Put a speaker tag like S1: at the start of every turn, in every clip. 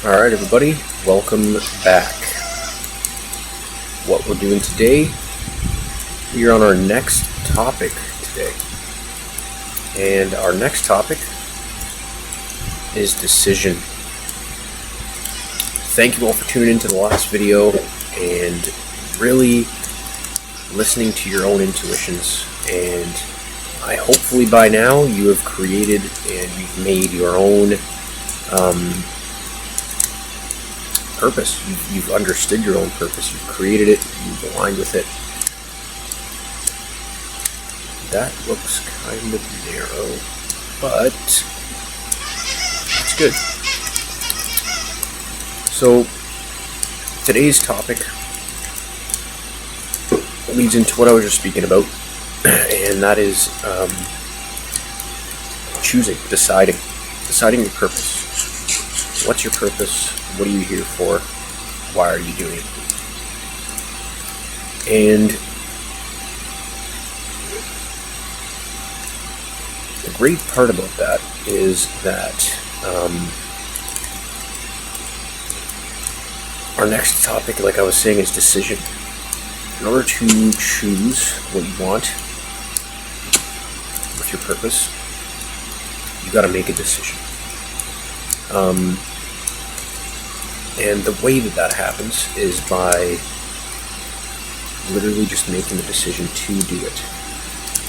S1: Alright everybody, welcome back. What we're doing today, we're on our next topic today. And our next topic is decision. Thank you all for tuning into the last video and really listening to your own intuitions. And hopefully by now you have created and you've made your own purpose. You've understood your own purpose. You've created it. You've aligned with it. That looks kind of narrow, but it's good. So today's topic leads into what I was just speaking about, and that is choosing, deciding your purpose. What's your purpose? What are you here for? Why are you doing it? And the great part about that is that our next topic, like I was saying, is decision. In order to choose what you want with your purpose, you got to make a decision. And the way that happens is by literally just making the decision to do it.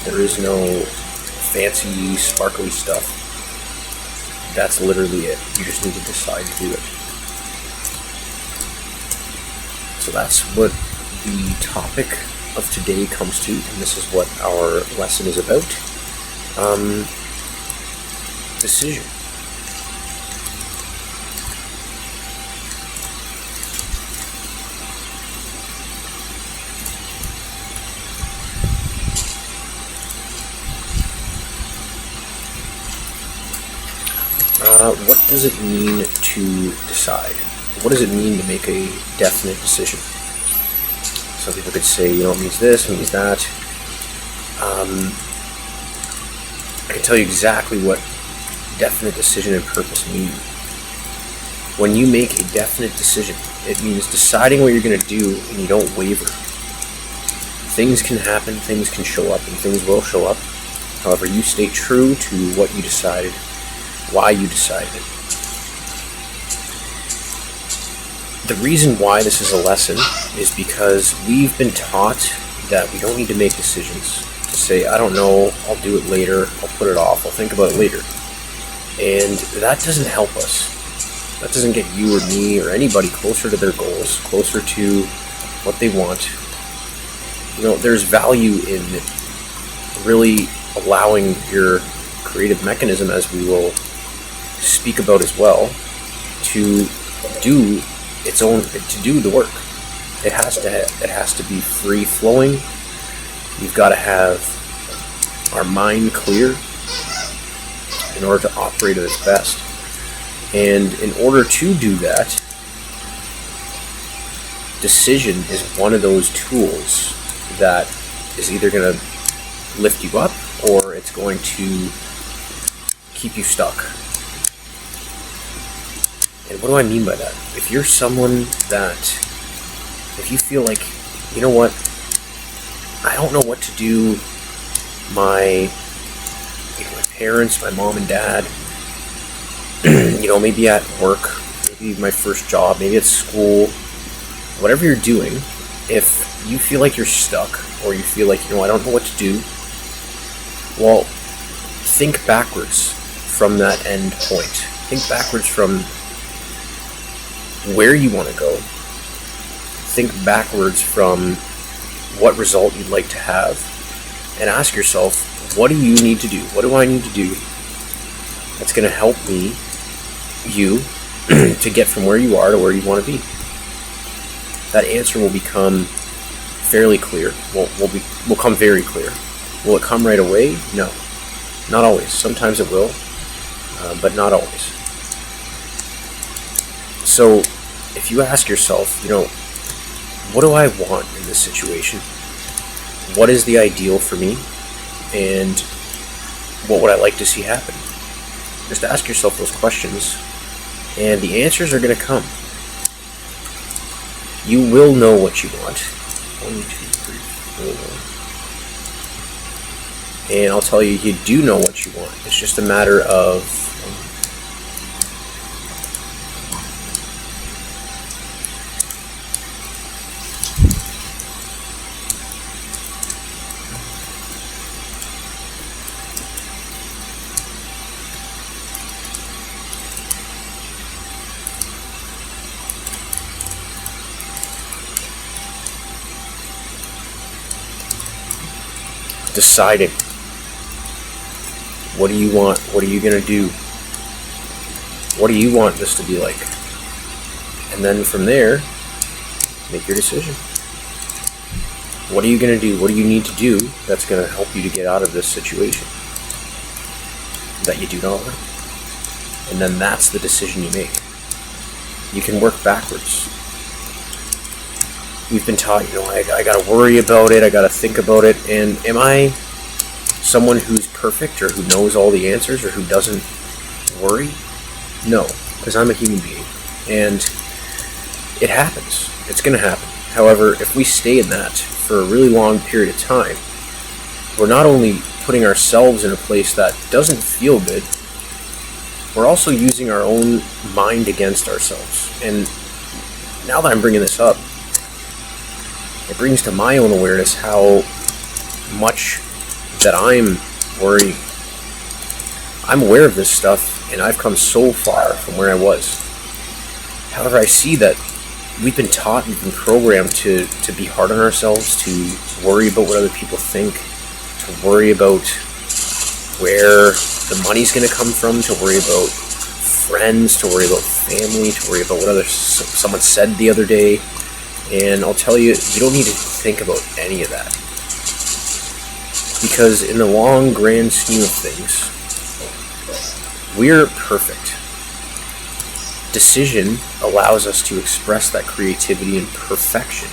S1: There is no fancy, sparkly stuff. That's literally it. You just need to decide to do it. So that's what the topic of today comes to, and this is what our lesson is about. Decision. What does it mean to decide? What does it mean to make a definite decision? Some people could say, it means this, it means that. I can tell you exactly what definite decision and purpose mean. When you make a definite decision, it means deciding what you're going to do and you don't waver. Things can happen, things can show up, and things will show up. However, you stay true to what you decided, why you decided it. The reason why this is a lesson is because we've been taught that we don't need to make decisions. To say, I don't know, I'll do it later, I'll put it off, I'll think about it later. And that doesn't help us. That doesn't get you or me or anybody closer to their goals, closer to what they want. There's value in really allowing your creative mechanism, as we will speak about as well, to do its own, to do the work. It has to be free flowing. We've got to have our mind clear in order to operate at its best. And in order to do that, decision is one of those tools that is either going to lift you up or it's going to keep you stuck. And what do I mean by that? If you're someone that, if you feel like, you know what, I don't know what to do, my parents, my mom and dad, maybe at work, maybe my first job, maybe at school, whatever you're doing, if you feel like you're stuck or you feel like, I don't know what to do, well, think backwards from that end point. Think backwards from where you want to go. Think backwards from what result you'd like to have, and ask yourself, what do you need to do? What do I need to do that's going to help you to get from where you are to where you want to be? That answer will become fairly clear. Will come very clear. Will it come right away? No, not always. Sometimes it will, but not always. So if you ask yourself, what do I want in this situation? What is the ideal for me? And what would I like to see happen? Just ask yourself those questions and the answers are going to come. You will know what you want. 1, 2, 3, 4. And I'll tell you, you do know what you want. It's just a matter of deciding. What do you want? What are you going to do? What do you want this to be like? And then from there, make your decision. What are you going to do? What do you need to do that's going to help you to get out of this situation that you do not like? And then that's the decision you make. You can work backwards. We've been taught, I got to worry about it, I got to think about it, and am I someone who's perfect or who knows all the answers or who doesn't worry? No, because I'm a human being, and it happens. It's going to happen. However, if we stay in that for a really long period of time, we're not only putting ourselves in a place that doesn't feel good, we're also using our own mind against ourselves. And now that I'm bringing this up, it brings to my own awareness how much that I'm worrying. I'm aware of this stuff, and I've come so far from where I was. However, I see that we've been taught, we've been programmed to be hard on ourselves, to worry about what other people think, to worry about where the money's going to come from, to worry about friends, to worry about family, to worry about what someone said the other day. And I'll tell you, you don't need to think about any of that. Because in the long, grand scheme of things, we're perfect. Decision allows us to express that creativity and perfection.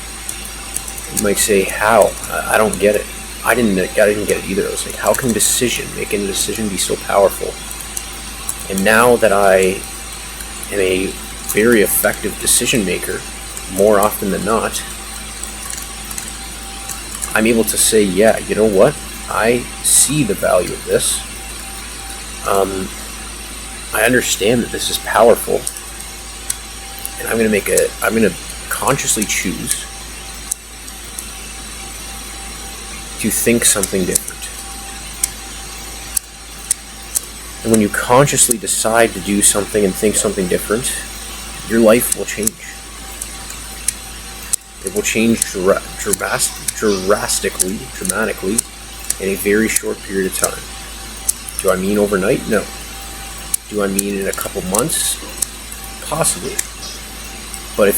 S1: You might say, how? I don't get it. I didn't get it either. I was like, how can making a decision be so powerful? And now that I am a very effective decision maker, more often than not, I'm able to say, yeah, you know what? I see the value of this. I understand that this is powerful, and I'm going to consciously choose to think something different. And when you consciously decide to do something and think something different, your life will change. It will change dramatically in a very short period of time. Do I mean overnight? No. Do I mean in a couple months? Possibly. But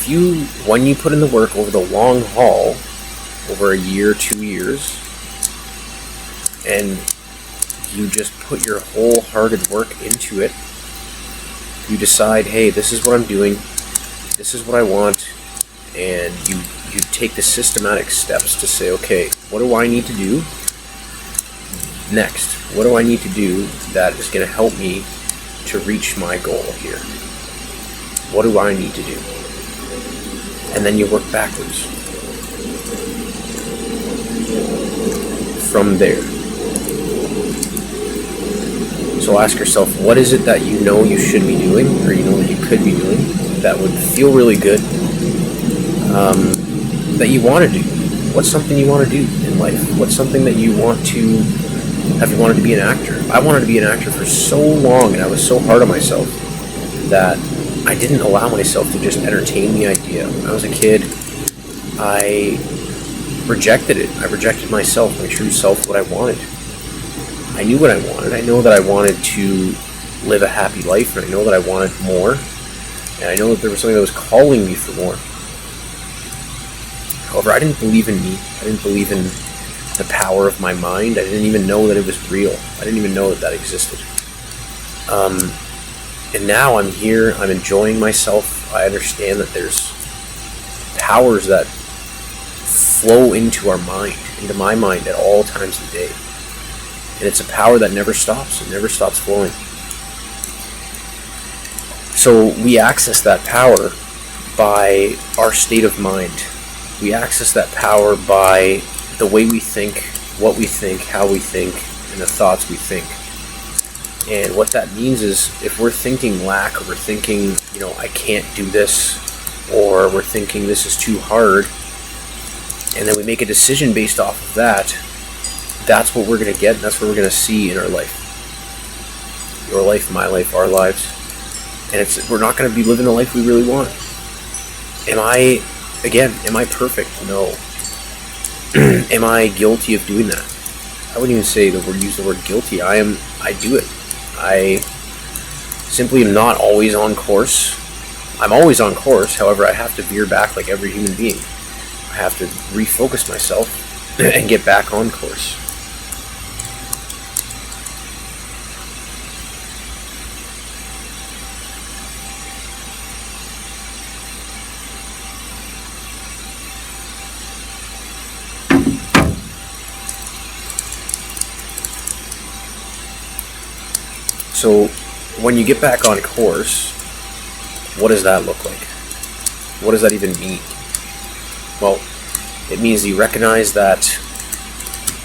S1: when you put in the work over the long haul, over a year, 2 years, and you just put your wholehearted work into it, you decide, hey, this is what I'm doing, this is what I want, and you take the systematic steps to say, okay, what do I need to do next? What do I need to do that is going to help me to reach my goal here? What do I need to do? And then you work backwards from there. So ask yourself, what is it that you know you should be doing, or you know that you could be doing, that would feel really good, that you want to do? What's something you want to do in life? What's something that you want to... Have you wanted to be an actor? I wanted to be an actor for so long, and I was so hard on myself that I didn't allow myself to just entertain the idea. When I was a kid, I rejected it. I rejected myself, my true self, what I wanted. I knew what I wanted. I know that I wanted to live a happy life, and I know that I wanted more, and I know that there was something that was calling me for more. However, I didn't believe in me. I didn't believe in the power of my mind. I didn't even know that it was real. I didn't even know that existed. And now I'm here, I'm enjoying myself. I understand that there's powers that flow into our mind, into my mind at all times of the day. And it's a power that never stops. It never stops flowing. So we access that power by our state of mind. We access that power by the way we think, what we think, how we think, and the thoughts we think. And what that means is, if we're thinking lack, or we're thinking, I can't do this, or we're thinking this is too hard, and then we make a decision based off of that, that's what we're going to get, and that's what we're going to see in our life. Your life, my life, our lives. And we're not going to be living the life we really want. Am I perfect? No. Am I guilty of doing that? I wouldn't even use the word guilty. I do it. I simply am not always on course. I'm always on course, however, I have to veer back like every human being. I have to refocus myself and get back on course. So when you get back on course, what does that look like? What does that even mean? Well, it means you recognize that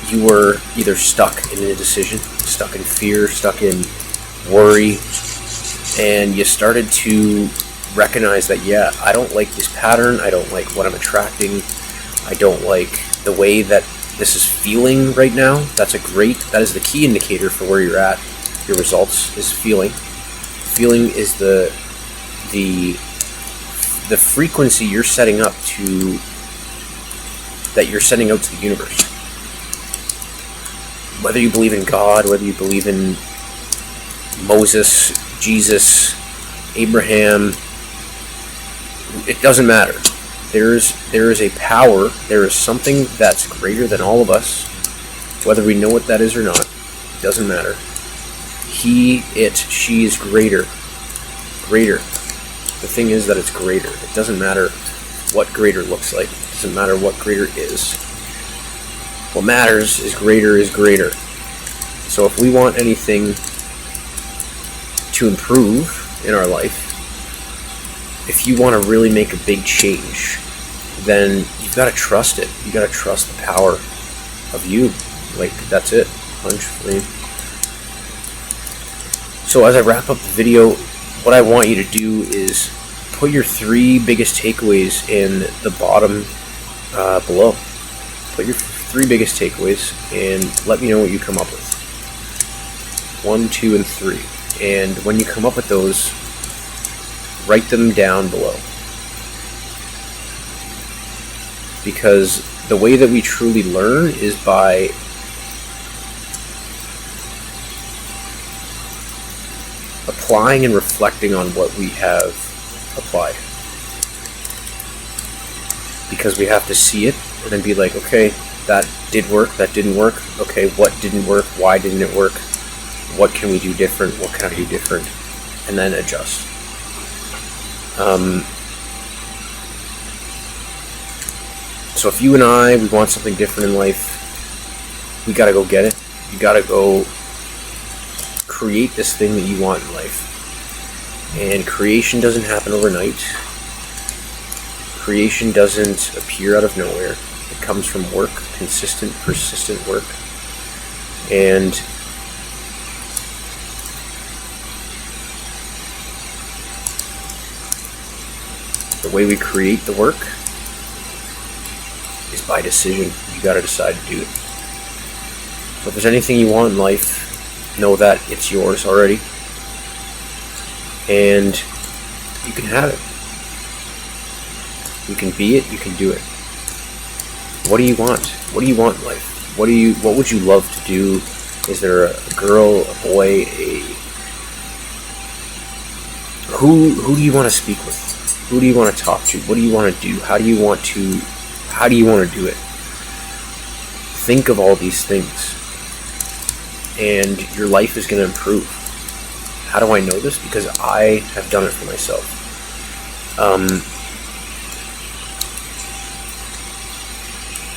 S1: you were either stuck in a decision, stuck in fear, stuck in worry, and you started to recognize that, I don't like this pattern, I don't like what I'm attracting, I don't like the way that this is feeling right now. That is the key indicator for where you're at. Your results is feeling. Feeling is the frequency you're setting up to, that you're sending out to the universe. Whether you believe in God, whether you believe in Moses, Jesus, Abraham, it doesn't matter. There is a power, there is something that's greater than all of us. Whether we know what that is or not, it doesn't matter. He, it, she is greater. Greater. The thing is that it's greater. It doesn't matter what greater looks like. It doesn't matter what greater is. What matters is greater is greater. So if we want anything to improve in our life, if you want to really make a big change, then you've got to trust it. You've got to trust the power of you. Like, that's it. Punch, flame. So as I wrap up the video, what I want you to do is put your 3 biggest takeaways in the bottom below. Put your 3 biggest takeaways and let me know what you come up with. 1, 2, and 3. And when you come up with those, write them down below. Because the way that we truly learn is by applying and reflecting on what we have applied. Because we have to see it and then be like, okay, that did work, that didn't work. Okay, what didn't work? Why didn't it work? What can we do different? What can I do different? And then adjust. So if you and I, we want something different in life, we gotta go get it. You gotta go create this thing that you want in life. And creation doesn't happen overnight. Creation doesn't appear out of nowhere. It comes from work, consistent, persistent work. And the way we create the work is by decision. You gotta decide to do it. So if there's anything you want in life, know that it's yours already. And you can have it. You can be it, you can do it. What do you want? What do you want in life? What would you love to do? Is there a girl, a boy, who do you want to speak with? Who do you want to talk to? What do you want to do? How do you want to do it? Think of all these things, and your life is going to improve. How do I know this? Because I have done it for myself.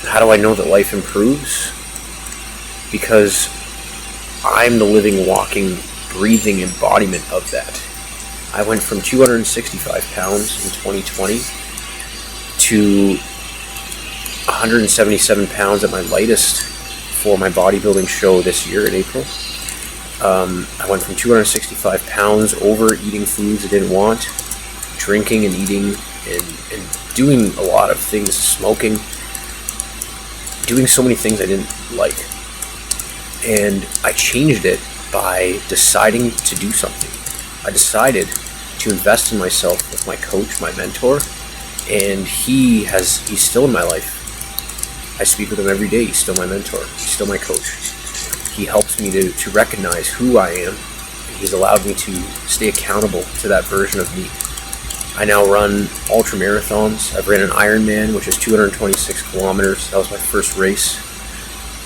S1: How do I know that life improves? Because I'm the living, walking, breathing embodiment of that. I went from 265 pounds in 2020 to 177 pounds at my lightest for my bodybuilding show this year in April. I went from 265 pounds over eating foods I didn't want, drinking and eating and doing a lot of things, smoking, doing so many things I didn't like. And I changed it by deciding to do something. I decided to invest in myself with my coach, my mentor, and he's still in my life. I speak with him every day. He's still my mentor. He's still my coach. He helps me to recognize who I am. He's allowed me to stay accountable to that version of me. I now run ultra marathons. I've ran an Ironman, which is 226 kilometers. That was my first race.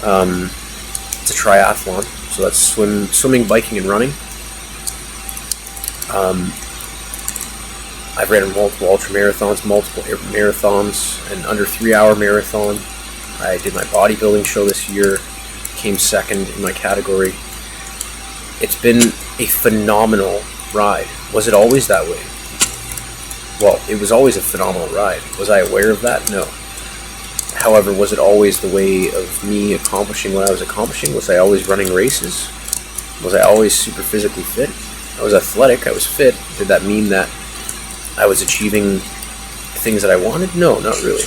S1: It's a triathlon, so that's swimming, biking, and running. I've ran multiple ultra marathons, multiple marathons, an under 3-hour marathon. I did my bodybuilding show this year, came second in my category. It's been a phenomenal ride. Was it always that way? Well, it was always a phenomenal ride. Was I aware of that? No. However, was it always the way of me accomplishing what I was accomplishing? Was I always running races? Was I always super physically fit? I was athletic, I was fit. Did that mean that I was achieving things that I wanted? No, not really.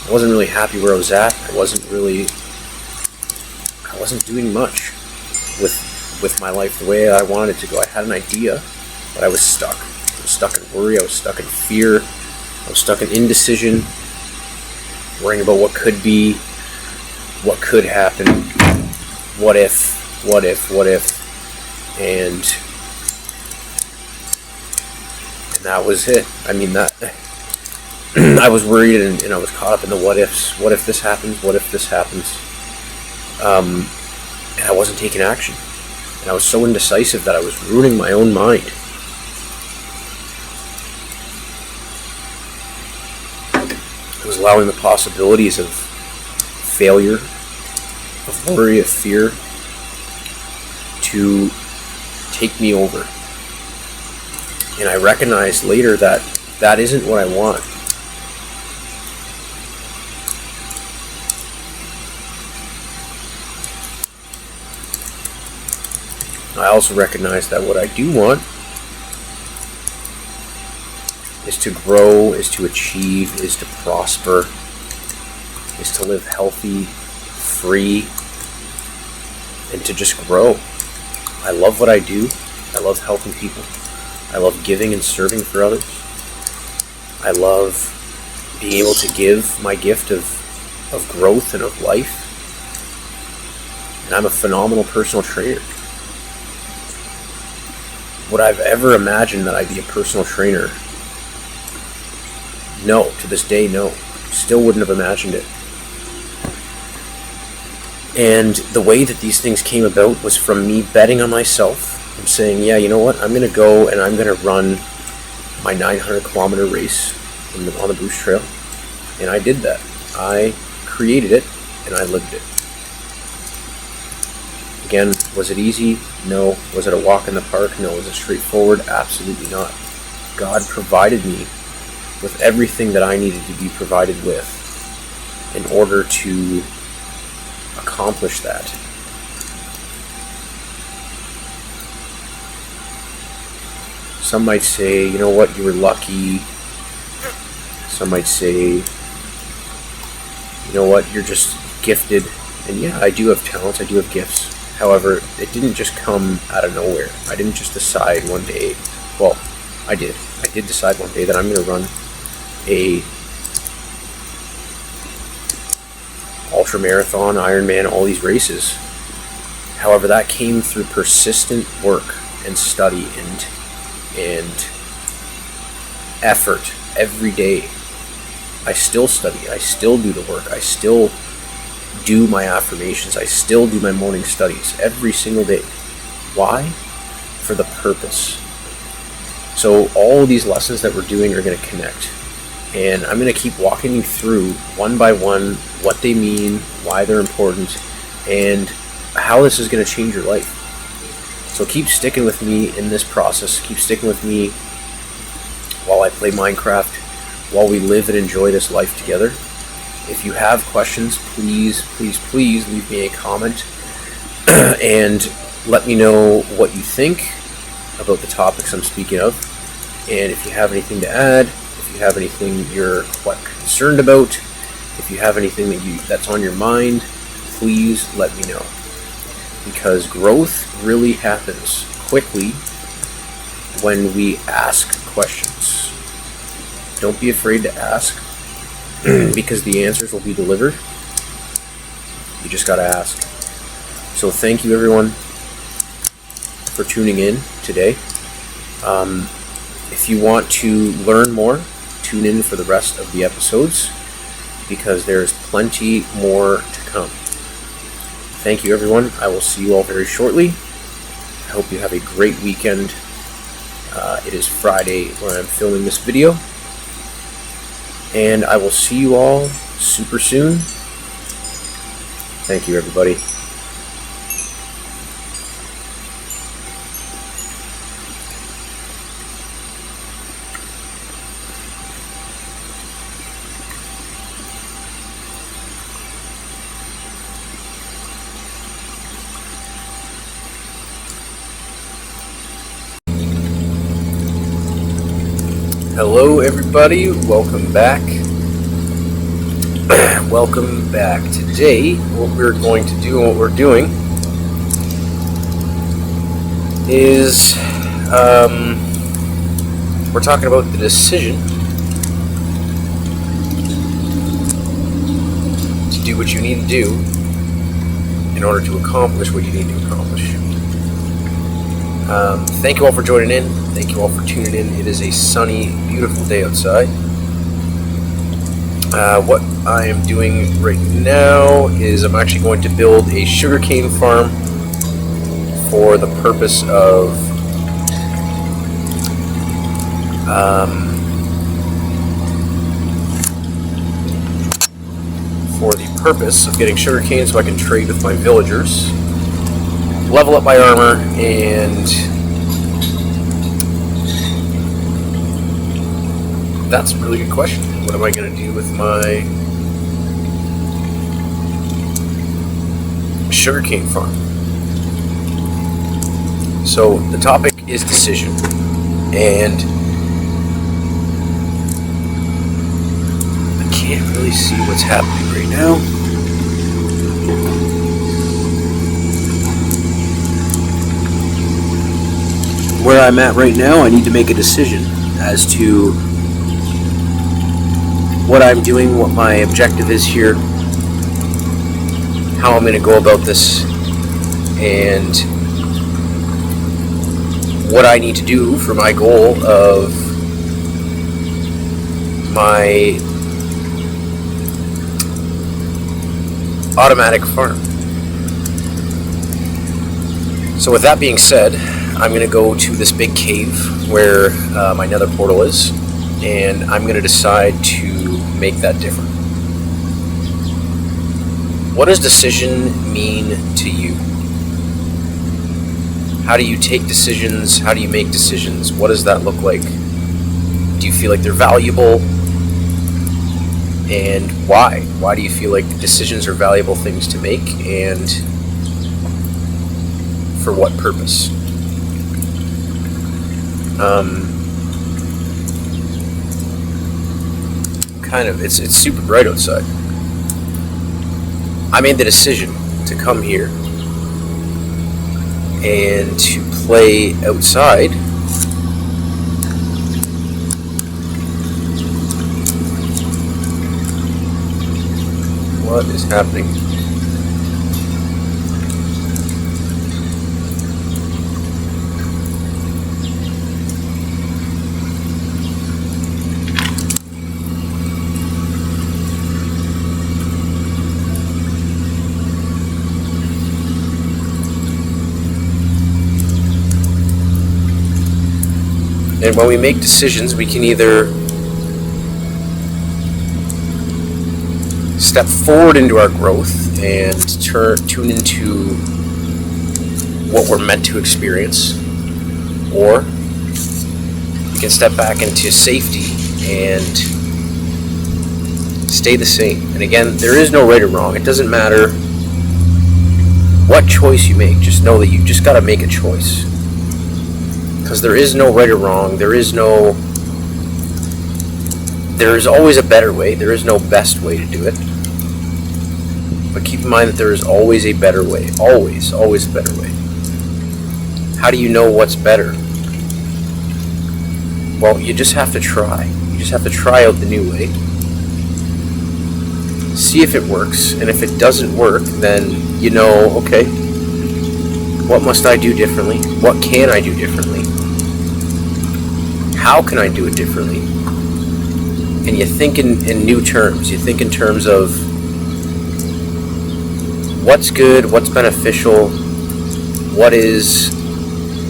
S1: I wasn't really happy where I was at. I wasn't doing much with my life the way I wanted it to go. I had an idea, but I was stuck. I was stuck in worry, I was stuck in fear, I was stuck in indecision, worrying about what could be, what could happen, what if, and that was it. I mean, that I was worried and I was caught up in the what ifs. What if this happens? What if this happens? And I wasn't taking action. And I was so indecisive that I was ruining my own mind. I was allowing the possibilities of failure, of worry, of fear to take me over. And I recognized later that that isn't what I want. I also recognize that what I do want is to grow, is to achieve, is to prosper, is to live healthy, free, and to just grow. I love what I do. I love helping people. I love giving and serving for others. I love being able to give my gift of growth and of life. And I'm a phenomenal personal trainer. Would I've ever imagined that I'd be a personal trainer? No, to this day, no. Still wouldn't have imagined it. And the way that these things came about was from me betting on myself and saying, yeah, you know what, I'm going to go and I'm going to run my 900-kilometer race on the Boost Trail. And I did that. I created it and I lived it. Again, was it easy? No. Was it a walk in the park? No. Was it straightforward? Absolutely not. God provided me with everything that I needed to be provided with in order to accomplish that. Some might say, you know what, you were lucky. Some might say, you know what, you're just gifted. And yeah, I do have talents, I do have gifts. However, it didn't just come out of nowhere. I didn't just decide one day, well, I did decide one day that I'm going to run a ultra marathon, Ironman, all these races. However, that came through persistent work and study and effort every day. I still study, I still do the work, I still do my affirmations, I still do my morning studies every single day. Why? For the purpose. So all these lessons that we're doing are going to connect. And I'm going to keep walking you through one by one what they mean, why they're important, and how this is going to change your life. So keep sticking with me in this process. Keep sticking with me while I play Minecraft, while we live and enjoy this life together. If you have questions, please leave me a comment and let me know what you think about the topics I'm speaking of. And if you have anything to add, if you have anything you're quite concerned about, if you have anything that's on your mind, please let me know. Because growth really happens quickly when we ask questions. Don't be afraid to ask, because the answers will be delivered. You just gotta ask. So thank you everyone for tuning in today. If you want to learn more, tune in for the rest of the episodes, because there's plenty more to come. Thank you everyone. I will see you all very shortly. I hope you have a great weekend. It is Friday when I'm filming this video. And I will see you all super soon. Thank you everybody. Hello everybody, welcome back. Welcome back. Today, what we're going to do and what we're doing is we're talking about the decision to do what you need to do in order to accomplish what you need to accomplish. Thank you all for joining in. Thank you all for tuning in. It is a sunny, beautiful day outside. What I am doing right now is I'm actually going to build a sugarcane farm for the purpose of getting sugarcane so I can trade with my villagers, level up my armor, and that's a really good question. What am I going to do with my sugarcane farm? So the topic is decision, and I can't really see what's happening right now. Where I'm at right now, I need to make a decision as to what I'm doing, what my objective is here, how I'm going to go about this, and what I need to do for my goal of my automatic farm. So with that being said, I'm going to go to this big cave where my nether portal is, and I'm going to decide to make that different. What does decision mean to you? How do you take decisions? How do you make decisions? What does that look like? Do you feel like they're valuable? And why? Why do you feel like decisions are valuable things to make, and for what purpose? It's super bright outside. I made the decision to come here and to play outside what is happening. And when we make decisions, we can either step forward into our growth and tune into what we're meant to experience, or we can step back into safety and stay the same. And again, there is no right or wrong. It doesn't matter what choice you make. Just know that you just got to make a choice, because there is no right or wrong. There's always a better way. There is no best way to do it. But keep in mind that there is always a better way. Always a better way. How do you know what's better? Well, you just have to try. You just have to try out the new way. See if it works. And if it doesn't work, then you know, okay, what must I do differently? What can I do differently? How can I do it differently? And you think in new terms. You think in terms of what's good, what's beneficial, what is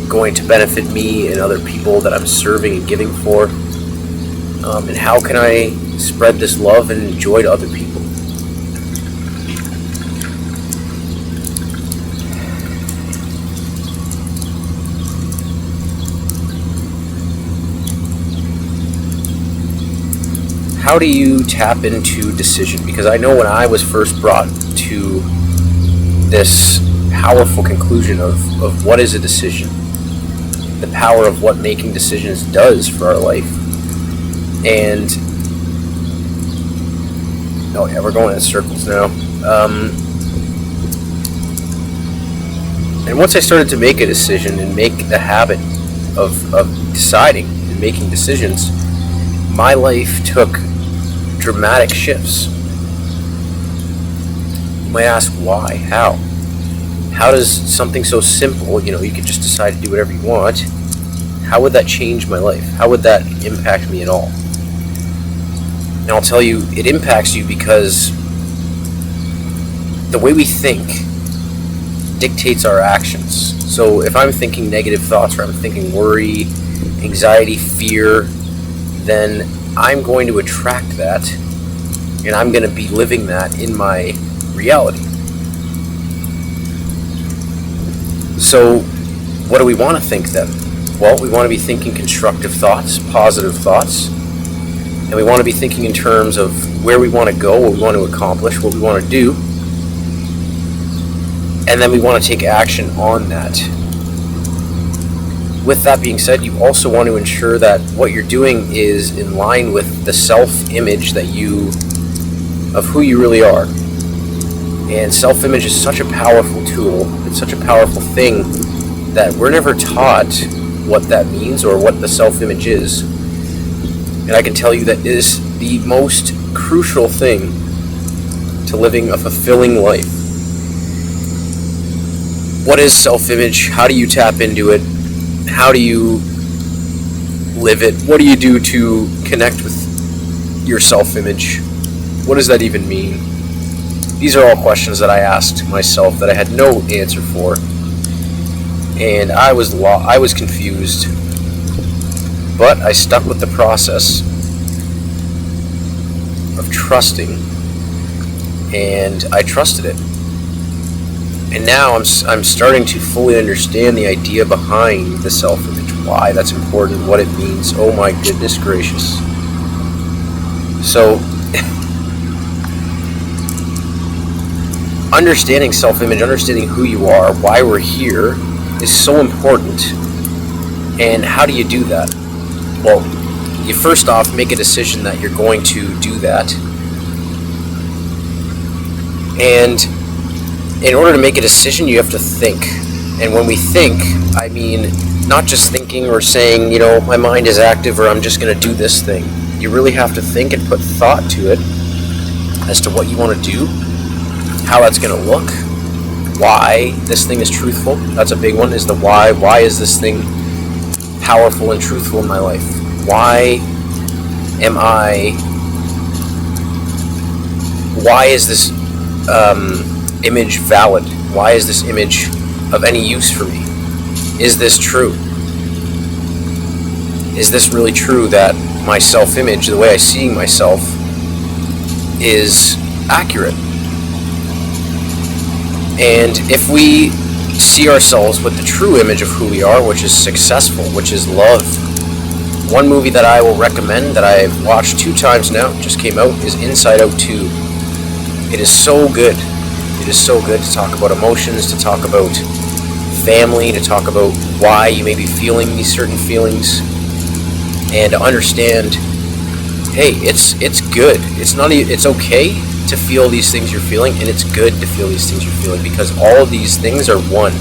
S1: going to benefit me and other people that I'm serving and giving for, and how can I spread this love and joy to other people. How do you tap into decision? Because I know when I was first brought to this powerful conclusion of what is a decision, the power of what making decisions does for our life. And oh yeah, we're going in circles now. And once I started to make a decision and make the habit of deciding and making decisions, my life took dramatic shifts. You might ask why, how? How does something so simple, you could just decide to do whatever you want, how would that change my life? How would that impact me at all? And I'll tell you, it impacts you because the way we think dictates our actions. So if I'm thinking negative thoughts, or I'm thinking worry, anxiety, fear, then I'm going to attract that, and I'm going to be living that in my reality. So what do we want to think then? Well, we want to be thinking constructive thoughts, positive thoughts, and we want to be thinking in terms of where we want to go, what we want to accomplish, what we want to do, and then we want to take action on that. With that being said, you also want to ensure that what you're doing is in line with the self-image of who you really are. And self-image is such a powerful tool, it's such a powerful thing that we're never taught what that means or what the self-image is. And I can tell you that it is the most crucial thing to living a fulfilling life. What is self-image? How do you tap into it? How do you live it? What do you do to connect with your self-image? What does that even mean? These are all questions that I asked myself that I had no answer for. And I was confused. But I stuck with the process of trusting, and I trusted it. And now I'm starting to fully understand the idea behind the self-image, why that's important, what it means. Oh my goodness gracious. So, understanding self-image, understanding who you are, why we're here, is so important. And how do you do that? Well, you first off make a decision that you're going to do that. And in order to make a decision, you have to think. And when we think, I mean not just thinking or saying, my mind is active, or I'm just going to do this thing. You really have to think and put thought to it as to what you want to do, how that's going to look, why this thing is truthful. That's a big one, is the why. Why is this thing powerful and truthful in my life? Why is this image valid? Why is this image of any use for me? Is this true? Is this really true that my self-image, the way I see myself, is accurate? And if we see ourselves with the true image of who we are, which is successful, which is love. One movie that I will recommend that I've watched 2 times now, just came out, is Inside Out 2. It is so good. It is so good to talk about emotions, to talk about family, to talk about why you may be feeling these certain feelings, and to understand, hey, it's good. It's okay to feel these things you're feeling, and it's good to feel these things you're feeling, because all of these things are one.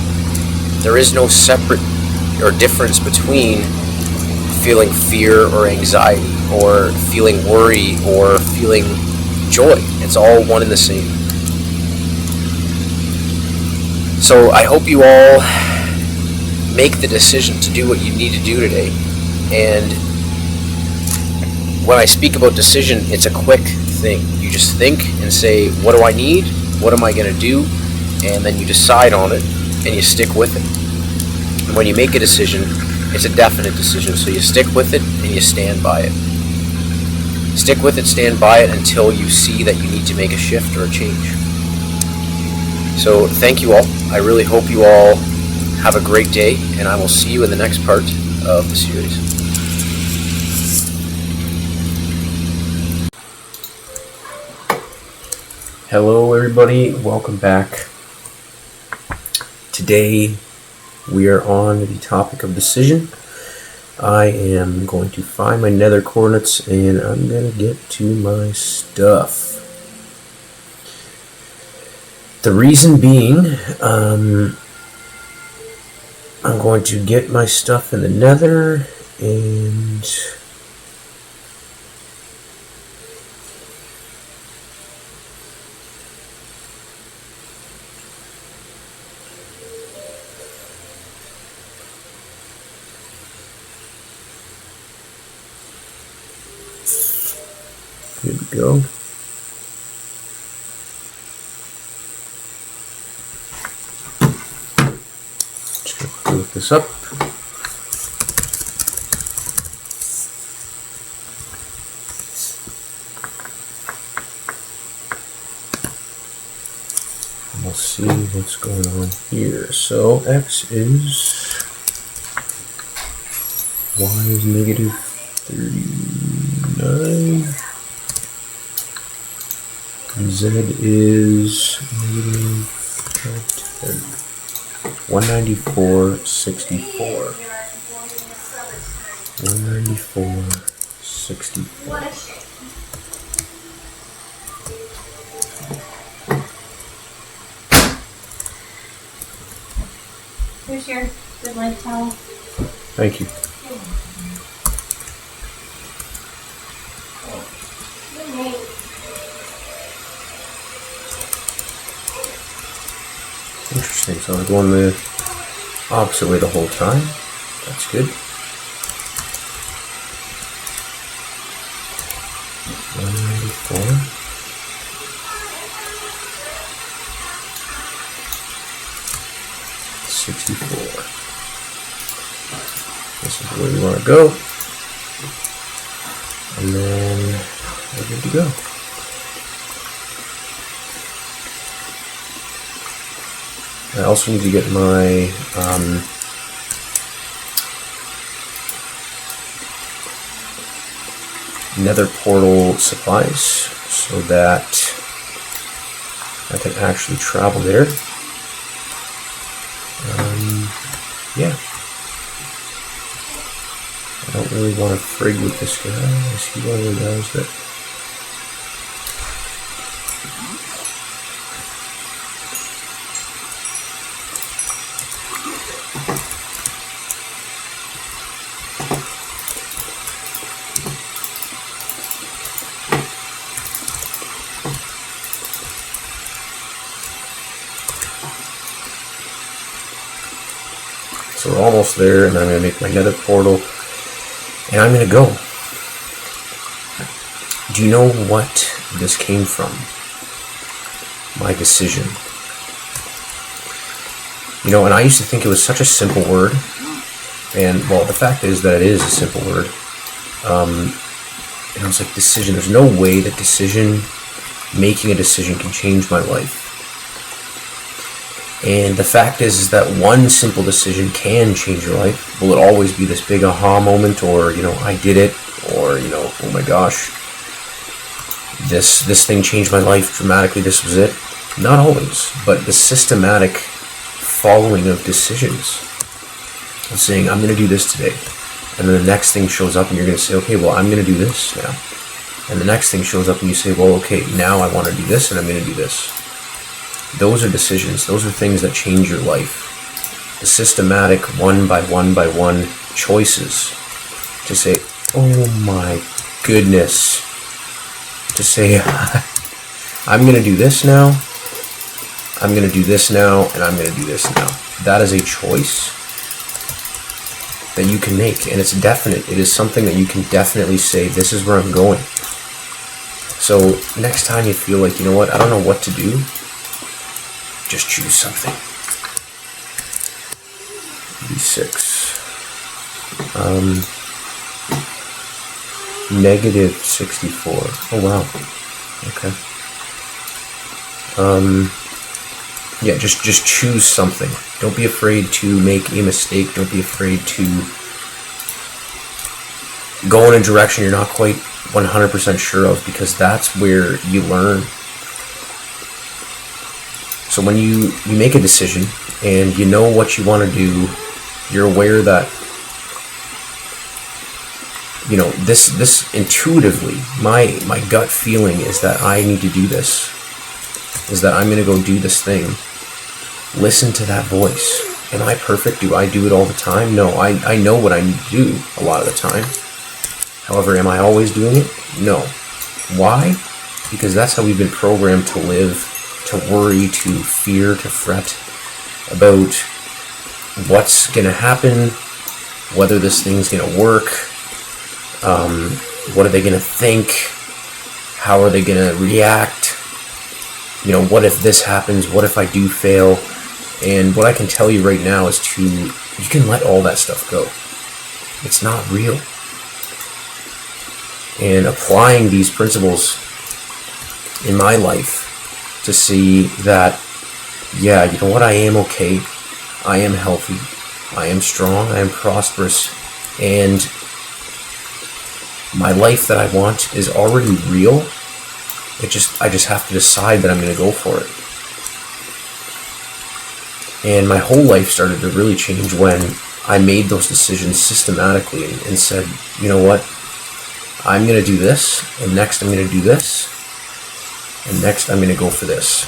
S1: There is no separate or difference between feeling fear or anxiety, or feeling worry, or feeling joy. It's all one and the same. So I hope you all make the decision to do what you need to do today. And when I speak about decision, it's a quick thing. You just think and say, what do I need? What am I going to do? And then you decide on it, and you stick with it. And when you make a decision, it's a definite decision. So you stick with it, and you stand by it. Stick with it, stand by it, until you see that you need to make a shift or a change. So thank you all. I really hope you all have a great day, and I will see you in the next part of the series. Hello everybody, welcome back. Today we are on the topic of decision. I am going to find my nether coordinates, and I'm going to get to my stuff. The reason being, I'm going to get my stuff in the nether, and here we go. Just gonna look this up. And we'll see what's going on here. So x is, y is negative 39. And z is negative 10. 194.64. 194.64.
S2: Here's your good life towel.
S1: Thank you. Interesting, so I'm going the opposite way the whole time. That's good. 194. 64. This is where we want to go. And then we're good to go. I also need to get my nether portal supplies so that I can actually travel there. Yeah. I don't really want to frig with this guy. Is he one of the guys that... So we're almost there, and I'm going to make my nether portal, and I'm going to go. Do you know what this came from? My decision. You know, and I used to think it was such a simple word, and, well, the fact is that it is a simple word. And I was like, decision. There's no way that making a decision can change my life. And the fact is that one simple decision can change your life. Will it always be this big aha moment, or, I did it, or, oh my gosh, this thing changed my life dramatically, this was it? Not always, but the systematic following of decisions. Of saying, I'm going to do this today. And then the next thing shows up and you're going to say, okay, well, I'm going to do this now. And the next thing shows up and you say, well, okay, now I want to do this and I'm going to do this. Those are decisions. Those are things that change your life. The systematic one by one choices to say, oh my goodness, to say, I'm going to do this now, I'm going to do this now, and I'm going to do this now. That is a choice that you can make, and it's definite. It is something that you can definitely say, this is where I'm going. So next time you feel like, you know what, I don't know what to do, just choose something. B6. Negative 64. Oh wow. Okay. Yeah, just choose something. Don't be afraid to make a mistake. Don't be afraid to go in a direction you're not quite 100% sure of, because that's where you learn. So when you make a decision and you know what you want to do, you're aware that, this intuitively, my gut feeling is that I need to do this, is that I'm going to go do this thing. Listen to that voice. Am I perfect? Do I do it all the time? No, I know what I need to do a lot of the time. However, am I always doing it? No. Why? Because that's how we've been programmed to live, to worry, to fear, to fret about what's going to happen, whether this thing's going to work, what are they going to think, how are they going to react, what if this happens, what if I do fail? And what I can tell you right now is you can let all that stuff go. It's not real. And applying these principles in my life to see that, yeah, you know what, I am okay, I am healthy, I am strong, I am prosperous, and my life that I want is already real. I just have to decide that I'm going to go for it. And my whole life started to really change when I made those decisions systematically and said, you know what, I'm going to do this, and next I'm going to do this, and next I'm going to go for this.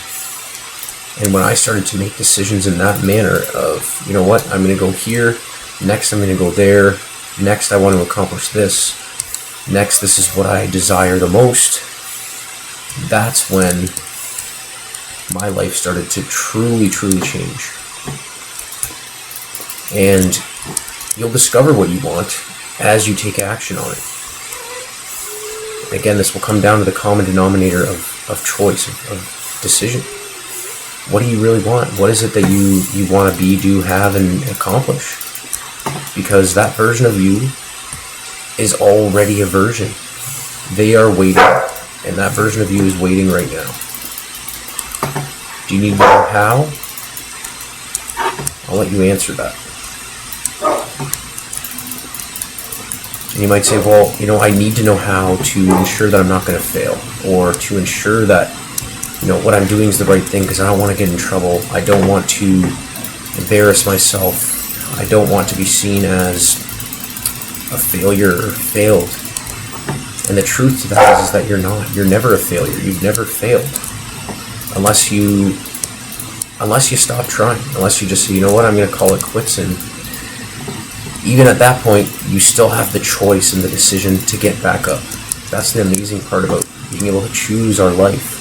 S1: And when I started to make decisions in that manner of, you know what, I'm going to go here, next I'm going to go there, next I want to accomplish this, next this is what I desire the most, that's when my life started to truly, truly change. And you'll discover what you want as you take action on it. Again, this will come down to the common denominator of choice, of decision. What do you really want? What is it that you want to be, do, have, and accomplish? Because that version of you is already a version. They are waiting, and that version of you is waiting right now. Do you need to know how? I'll let you answer that. And you might say, well, I need to know how to ensure that I'm not going to fail, or to ensure that, what I'm doing is the right thing, because I don't want to get in trouble. I don't want to embarrass myself. I don't want to be seen as a failure or failed. And the truth to that is that you're not. You're never a failure. You've never failed. Unless you stop trying. Unless you just say, you know what, I'm going to call it quits. And even at that point, you still have the choice and the decision to get back up. That's the amazing part about being able to choose our life.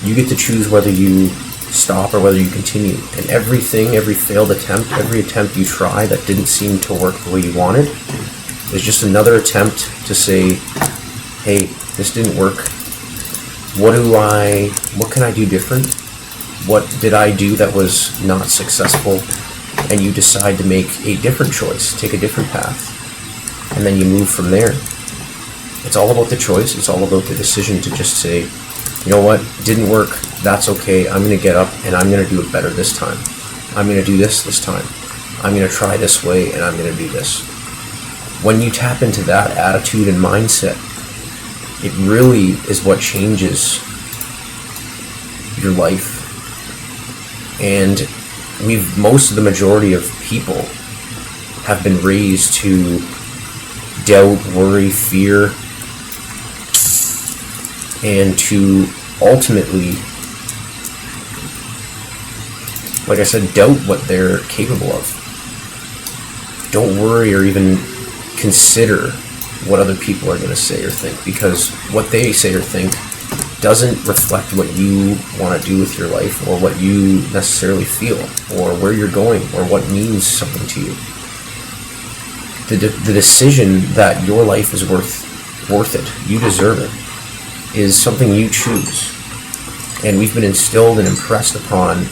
S1: You get to choose whether you stop or whether you continue. And every failed attempt, every attempt you try that didn't seem to work the way you wanted, is just another attempt to say, hey, this didn't work. What can I do different? What did I do that was not successful? And you decide to make a different choice, take a different path, and then you move from there. It's all about the choice. It's all about the decision to just say, you know what, didn't work, that's okay, I'm going to get up and I'm going to do it better this time. I'm going to do this time. I'm going to try this way and I'm going to do this. When you tap into that attitude and mindset, it really is what changes your life. And most of the majority of people have been raised to doubt, worry, fear, and to ultimately, like I said, doubt what they're capable of. Don't worry or even consider what other people are going to say or think, because what they say or think doesn't reflect what you want to do with your life, or what you necessarily feel, or where you're going, or what means something to you. The decision that your life is worth it, you deserve it, is something you choose. And we've been instilled and impressed upon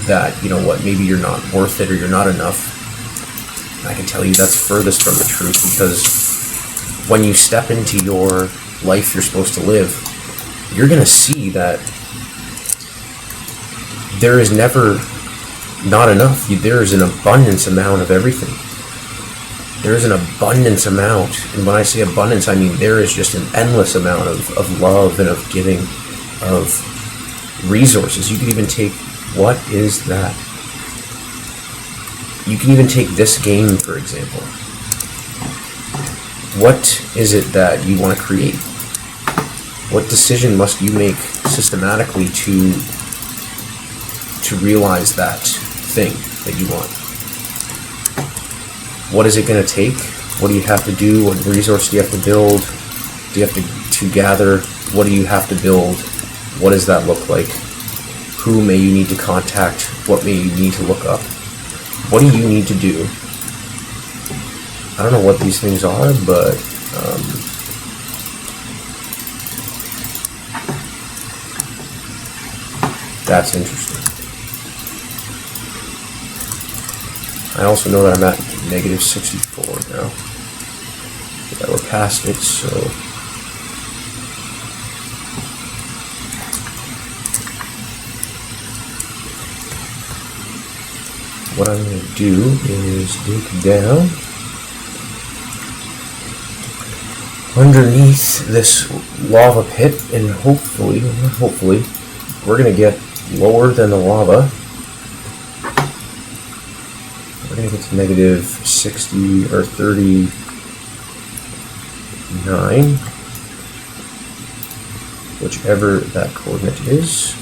S1: that, you know what, maybe you're not worth it or you're not enough. I can tell you that's furthest from the truth, because when you step into your life you're supposed to live, you're going to see that there is never not enough. There is an abundance amount of everything. There is an abundance amount, and when I say abundance, I mean there is just an endless amount of love and of giving, of resources. You can even take, what is that? You can even take this game, for example. What is it that you want to create? What decision must you make systematically to realize that thing that you want? What is it going to take? What do you have to do? What resource do you have to build? Do you have to gather? What do you have to build? What does that look like? Who may you need to contact? What may you need to look up? What do you need to do? I don't know what these things are, but that's interesting. I also know that I'm at negative 64 now. Yeah, we're past it, so what I'm going to do is dig down underneath this lava pit, and hopefully we're going to get lower than the lava. We're going to get to negative 60 or 39, whichever that coordinate is.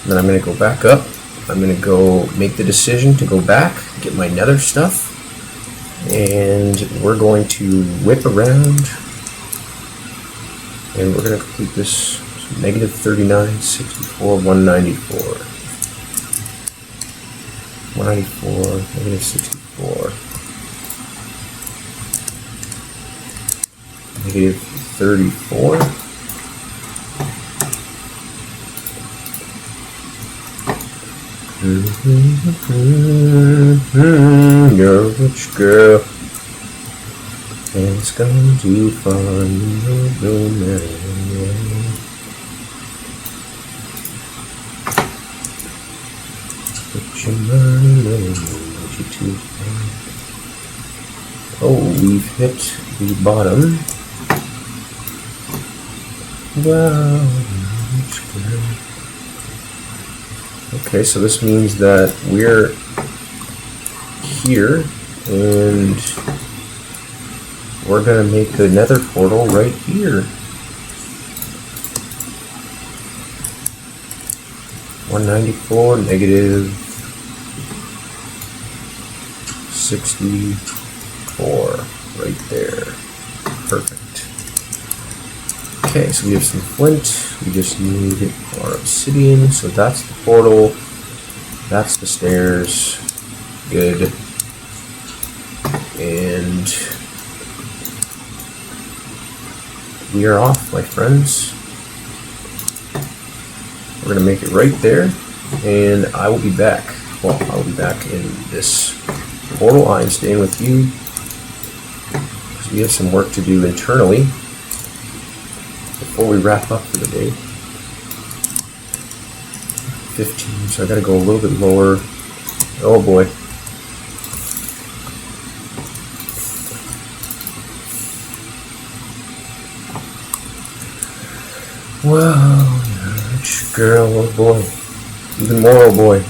S1: And then I'm going to go back up. I'm going to go make the decision to go back, get my nether stuff, and we're going to whip around, and we're going to complete this. So negative 39, 64, 194. 194, negative 64, negative 34, you're a rich girl, and it's gone too far, no man. Put your money where you too far. Oh, we've hit the bottom. Wow, rich girl. Okay, so this means that we're here, and we're going to make the nether portal right here. 194, negative 64, right there. Perfect. Okay, so we have some flint. We just need our obsidian. So that's the portal. That's the stairs. Good. And we are off, my friends. We're going to make it right there. And I will be back. Well, I'll be back in this portal. I am staying with you because we have some work to do internally. before we wrap up for the day. 15, so I gotta go a little bit lower. Oh boy. Well, rich girl, oh boy. Even more, oh boy.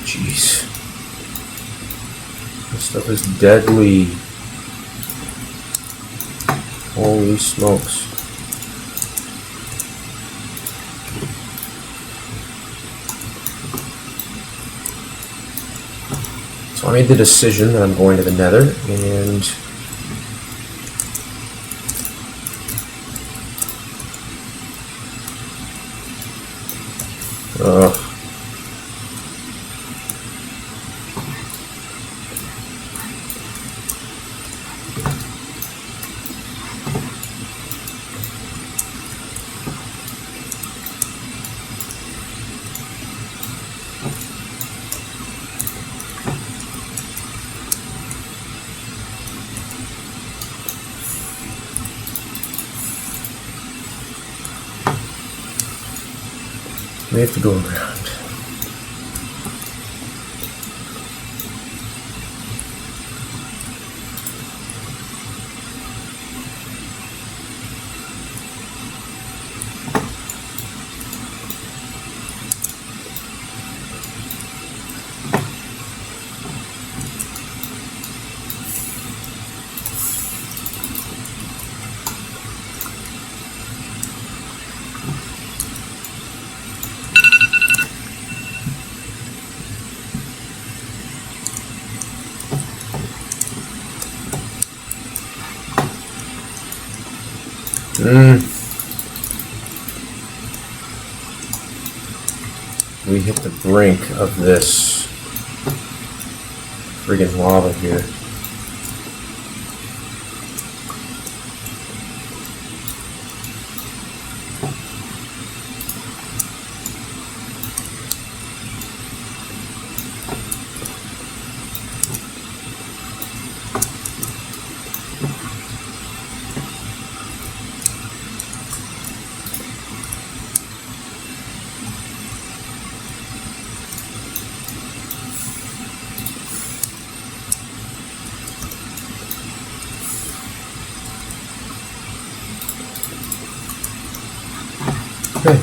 S1: Jeez. This stuff is deadly. Holy smokes. So I made the decision that I'm going to the Nether, and we have to go around. We hit the brink of this friggin' lava here. Okay.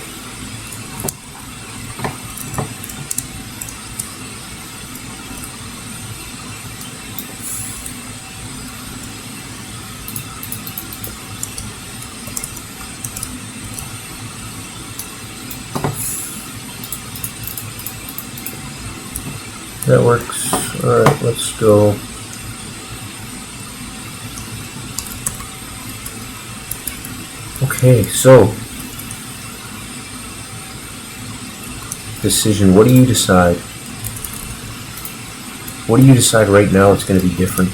S1: That works. Alright, let's go. Okay, so decision. What do you decide? What do you decide right now that's going to be different?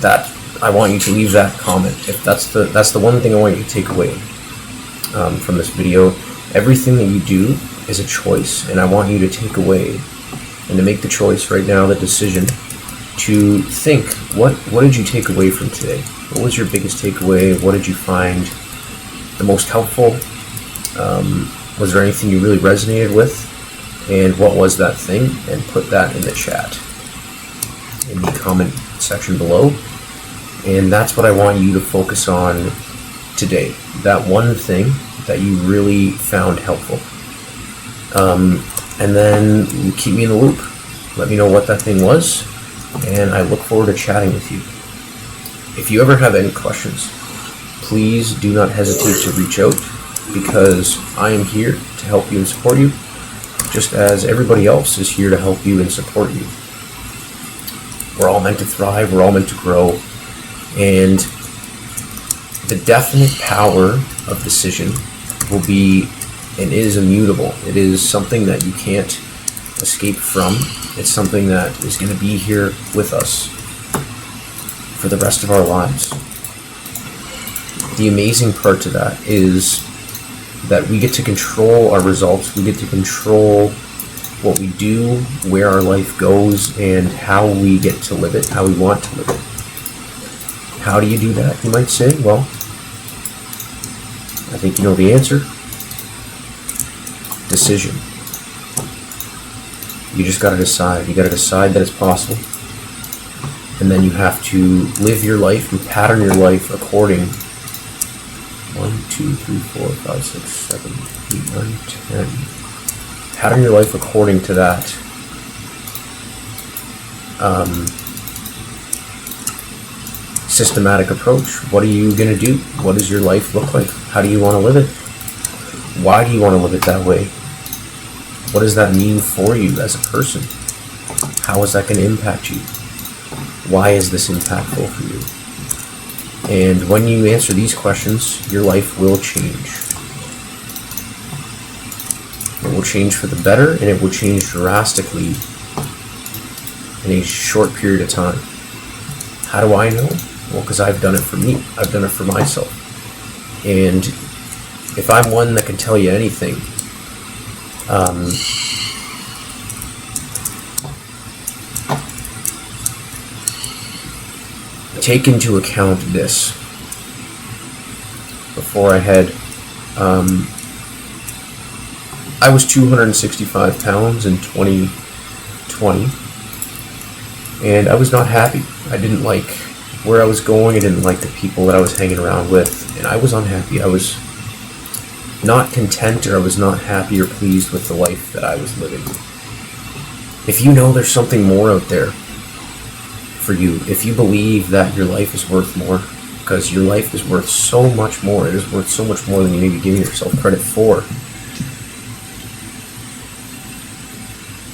S1: That I want you to leave that comment. If that's the one thing I want you to take away from this video. Everything that you do is a choice, and I want you to take away and to make the choice right now, the decision to think, what did you take away from today? What was your biggest takeaway? What did you find the most helpful? Was there anything you really resonated with? And what was that thing? And put that in the chat, in the comment section below. And that's what I want you to focus on today. That one thing that you really found helpful. And then you keep me in the loop. Let me know what that thing was, and I look forward to chatting with you. If you ever have any questions, please do not hesitate to reach out, because I am here to help you and support you, just as everybody else is here to help you and support you. We're all meant to thrive, we're all meant to grow, and the definite power of decision will be and is immutable. It is something that you can't escape from. It's something that is going to be here with us for the rest of our lives. The amazing part to that is that we get to control our results. We get to control what we do, where our life goes, and how we get to live it, how we want to live it. How do you do that, you might say? Well, I think you know the answer. Decision. You just got to decide. You got to decide that it's possible. And then you have to live your life and pattern your life according 1, 2, 3, 4, 5, 6, 7, 8, 9, 10. Pattern your life according to that. Systematic approach. What are you going to do? What does your life look like? How do you want to live it? Why do you want to live it that way? What does that mean for you as a person? How is that going to impact you? Why is this impactful for you? And when you answer these questions, your life will change. It will change for the better, and it will change drastically in a short period of time. How do I know? Well, because I've done it for me. I've done it for myself. And if I'm one that can tell you anything, take into account this. Before I had, I was 265 pounds in 2020, and I was not happy. I didn't like where I was going. I didn't like the people that I was hanging around with, and I was unhappy. I was not content, or I was not happy or pleased with the life that I was living. If you know there's something more out there for you, if you believe that your life is worth more, because your life is worth so much more, it is worth so much more than you may be giving yourself credit for,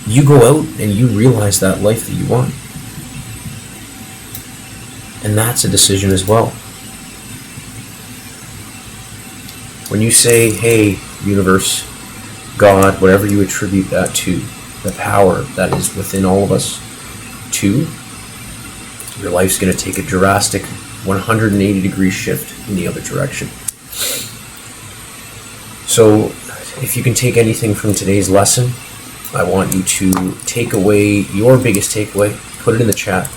S1: you go out and you realize that life that you want. And that's a decision as well. When you say, hey, universe, God, whatever you attribute that to, the power that is within all of us, to, your life's going to take a drastic 180-degree shift in the other direction. So, if you can take anything from today's lesson, I want you to take away your biggest takeaway, put it in the chat,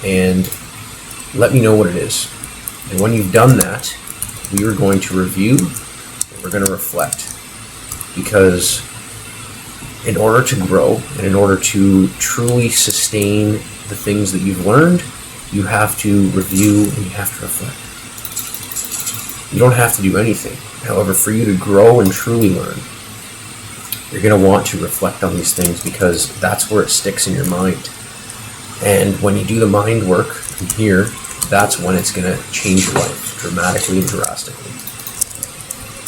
S1: and let me know what it is. And when you've done that, we are going to review and we're going to reflect. Because in order to grow and in order to truly sustain the things that you've learned, you have to review and you have to reflect. You don't have to do anything. However, for you to grow and truly learn, you're going to want to reflect on these things, because that's where it sticks in your mind. And when you do the mind work from here, that's when it's going to change your life dramatically and drastically.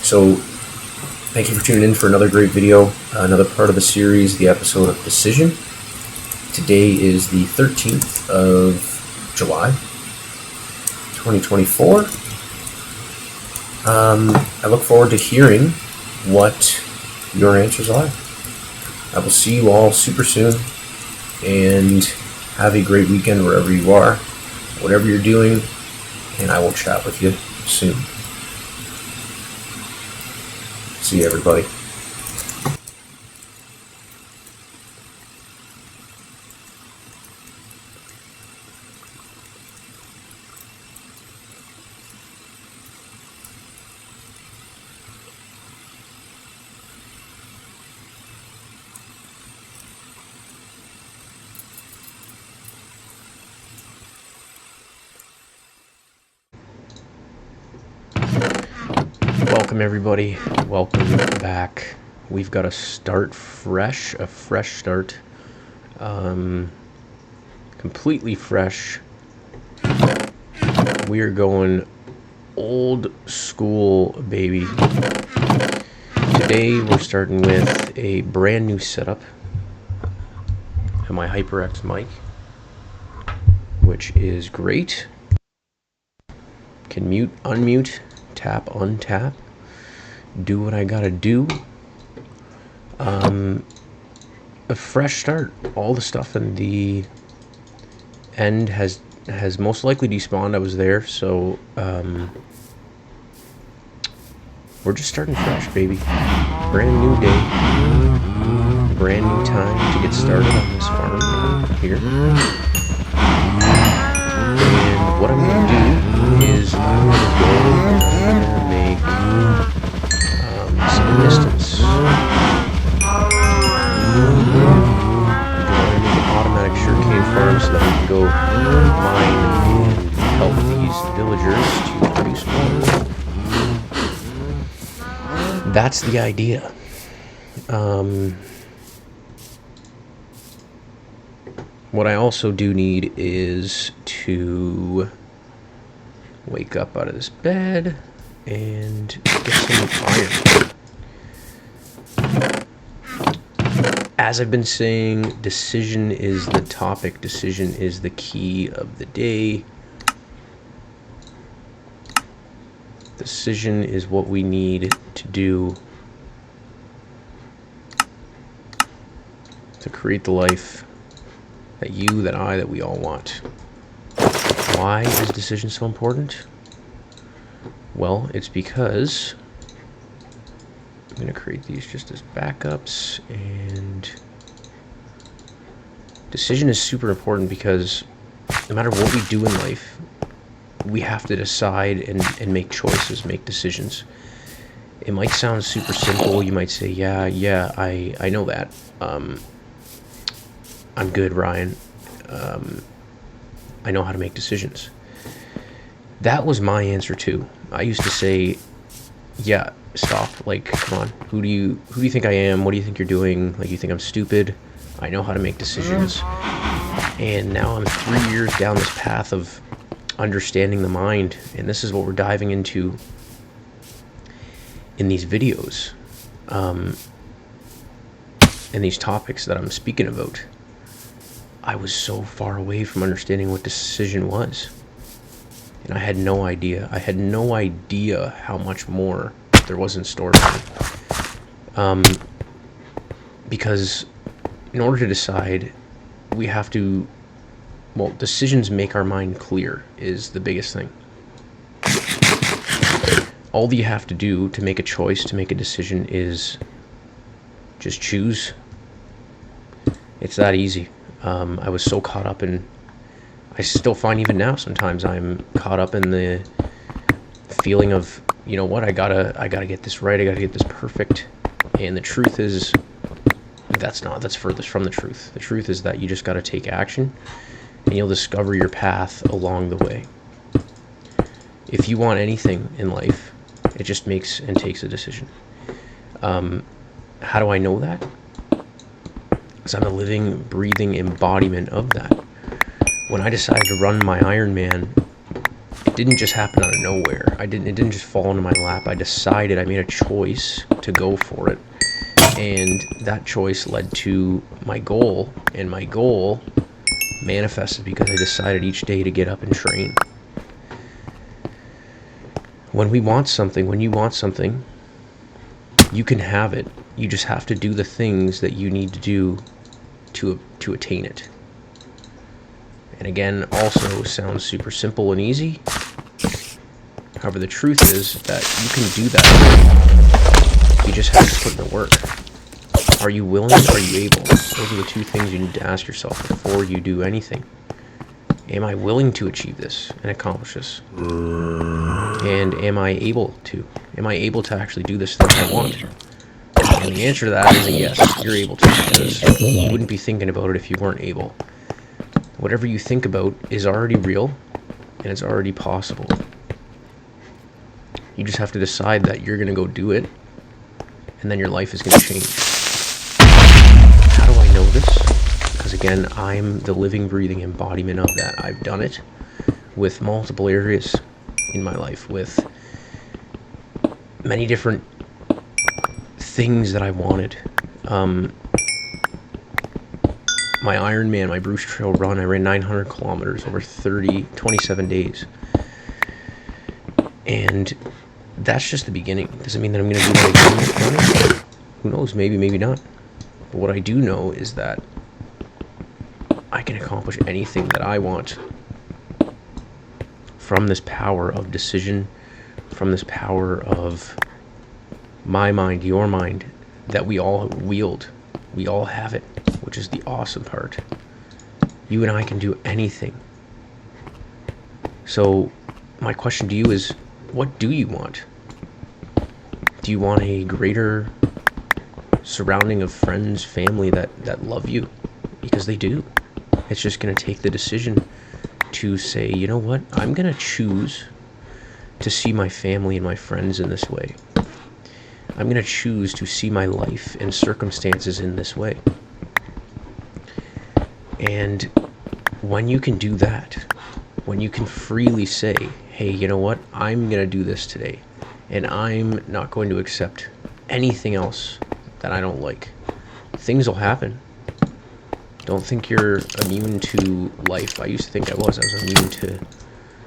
S1: So, thank you for tuning in for another great video, another part of the series, the episode of Decision. Today is the 13th of July, 2024. I look forward to hearing what your answers are. I will see you all super soon, and have a great weekend wherever you are, whatever you're doing, and I will chat with you soon. See you, everybody. Welcome, everybody. Welcome back. We've got to start fresh, a fresh start. Completely fresh. We are going old school, baby. Today we're starting with a brand new setup on my HyperX mic, which is great. Can mute, unmute, tap, untap, do what I gotta do. A fresh start. All the stuff in the end has most likely despawned. I was there, so we're just starting fresh, baby. Brand new day, brand new time to get started on this farm here. And what I'm gonna do is I'm gonna go and I'm gonna make some distance. I'm gonna make an automatic sugarcane farm so that we can go mine and help these villagers to produce more. That's the idea. What I also do need is to wake up out of this bed and get some iron. As I've been saying, decision is the topic, decision is the key of the day. Decision is what we need to do to create the life that you, that I, that we all want. Why is decision so important? Well, it's because I'm going to create these just as backups, and decision is super important because no matter what we do in life, we have to decide and make choices, make decisions. It might sound super simple. You might say, yeah, I know that. I'm good, Ryan. I know how to make decisions. That was my answer too. I used to say, yeah, stop. Like, come on. Who do you think I am? What do you think you're doing? Like, you think I'm stupid? I know how to make decisions. And now I'm 3 years down this path of understanding the mind, and this is what we're diving into in these videos, and these topics that I'm speaking about. I was so far away from understanding what decision was, and I had no idea. I had no idea how much more there was in store for me. Because in order to decide, we have to, well, decisions make our mind clear is the biggest thing. All you have to do to make a choice, to make a decision, is just choose. It's that easy. I was so caught up in, I still find even now sometimes I'm caught up in the feeling of, you know what, I gotta get this right, I gotta get this perfect. And the truth is, that's furthest from the truth. The truth is that you just gotta take action, and you'll discover your path along the way. If you want anything in life, it just makes and takes a decision. How do I know that? Because I'm a living, breathing embodiment of that. When I decided to run my Ironman, it didn't just happen out of nowhere. It didn't just fall into my lap. I decided, I made a choice to go for it. And that choice led to my goal, and my goal manifested because I decided each day to get up and train. When you want something, you can have it. You just have to do the things that you need to do to attain it. And again, also sounds super simple and easy. However, the truth is that you can do that. You just have to put in the work. Are you willing? Are you able? Those are the two things you need to ask yourself before you do anything. Am I willing to achieve this and accomplish this? And am I able to? Am I able to actually do this thing I want? And the answer to that is a yes, you're able to, because you wouldn't be thinking about it if you weren't able. Whatever you think about is already real, and it's already possible. You just have to decide that you're going to go do it, and then your life is going to change. How do I know this? Because again, I'm the living, breathing embodiment of that. I've done it with multiple areas in my life, with many different things that I wanted. My Ironman, my Bruce Trail run, I ran 900 kilometers over 27 days. And that's just the beginning. Doesn't mean that I'm going to do that again. Who knows? Maybe, maybe not. But what I do know is that I can accomplish anything that I want from this power of decision, from this power of my mind, your mind, that we all wield. We all have it, which is the awesome part. You and I can do anything. So my question to you is, what do you want? Do you want a greater surrounding of friends, family that love you? Because they do. It's just going to take the decision to say, you know what, I'm going to choose to see my family and my friends in this way. I'm going to choose to see my life and circumstances in this way. And when you can do that, when you can freely say, hey, you know what, I'm going to do this today, and I'm not going to accept anything else that I don't like, things will happen. Don't think you're immune to life. I used to think I was immune to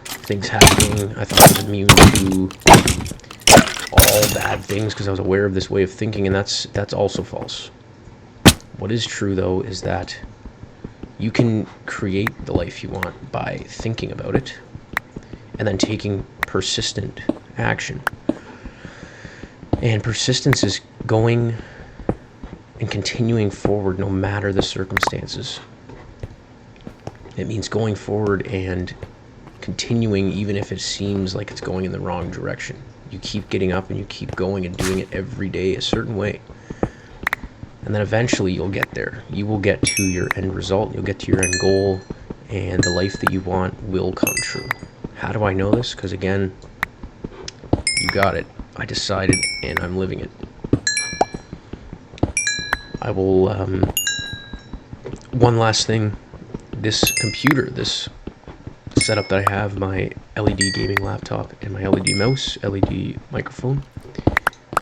S1: things happening. I thought I was immune to all bad things because I was aware of this way of thinking, and that's also false. What is true, though, is that you can create the life you want by thinking about it and then taking persistent action. And persistence is going and continuing forward no matter the circumstances. It means going forward and continuing even if it seems like it's going in the wrong direction. You keep getting up and you keep going and doing it every day a certain way. And then eventually you'll get there. You will get to your end result. You'll get to your end goal, and the life that you want will come true. How do I know this? Because again, you got it. I decided and I'm living it. I will, one last thing. This computer, this setup that I have, my LED gaming laptop and my LED mouse, LED microphone,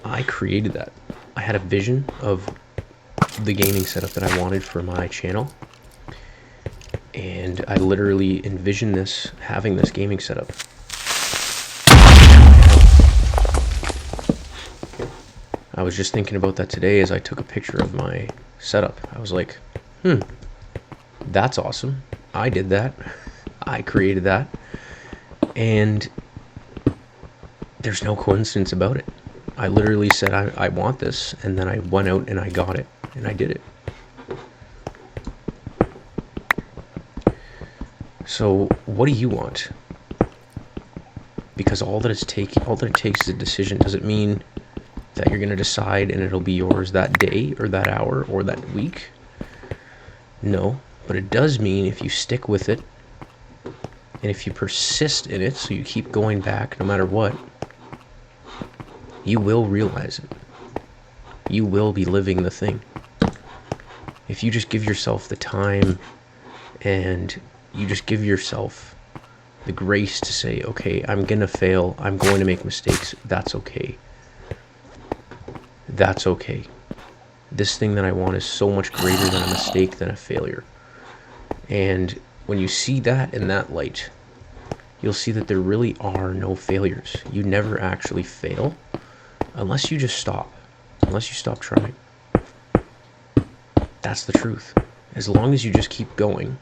S1: I created that. I had a vision of the gaming setup that I wanted for my channel, and I literally envisioned having this gaming setup. I was just thinking about that today as I took a picture of my setup. I was like, that's awesome. I did that. I created that. And there's no coincidence about it. I literally said, I want this, and then I went out and I got it, and I did it. So what do you want? Because all that it takes is a decision. Does it mean that you're going to decide and it'll be yours that day or that hour or that week? No, but it does mean if you stick with it and if you persist in it, so you keep going back no matter what, you will realize it. You will be living the thing. If you just give yourself the time and you just give yourself the grace to say, okay, I'm going to fail, I'm going to make mistakes, that's okay. That's okay. This thing that I want is so much greater than a mistake, than a failure. And when you see that in that light, you'll see that there really are no failures. You never actually fail unless you just stop. Unless you stop trying. That's the truth. As long as you just keep going,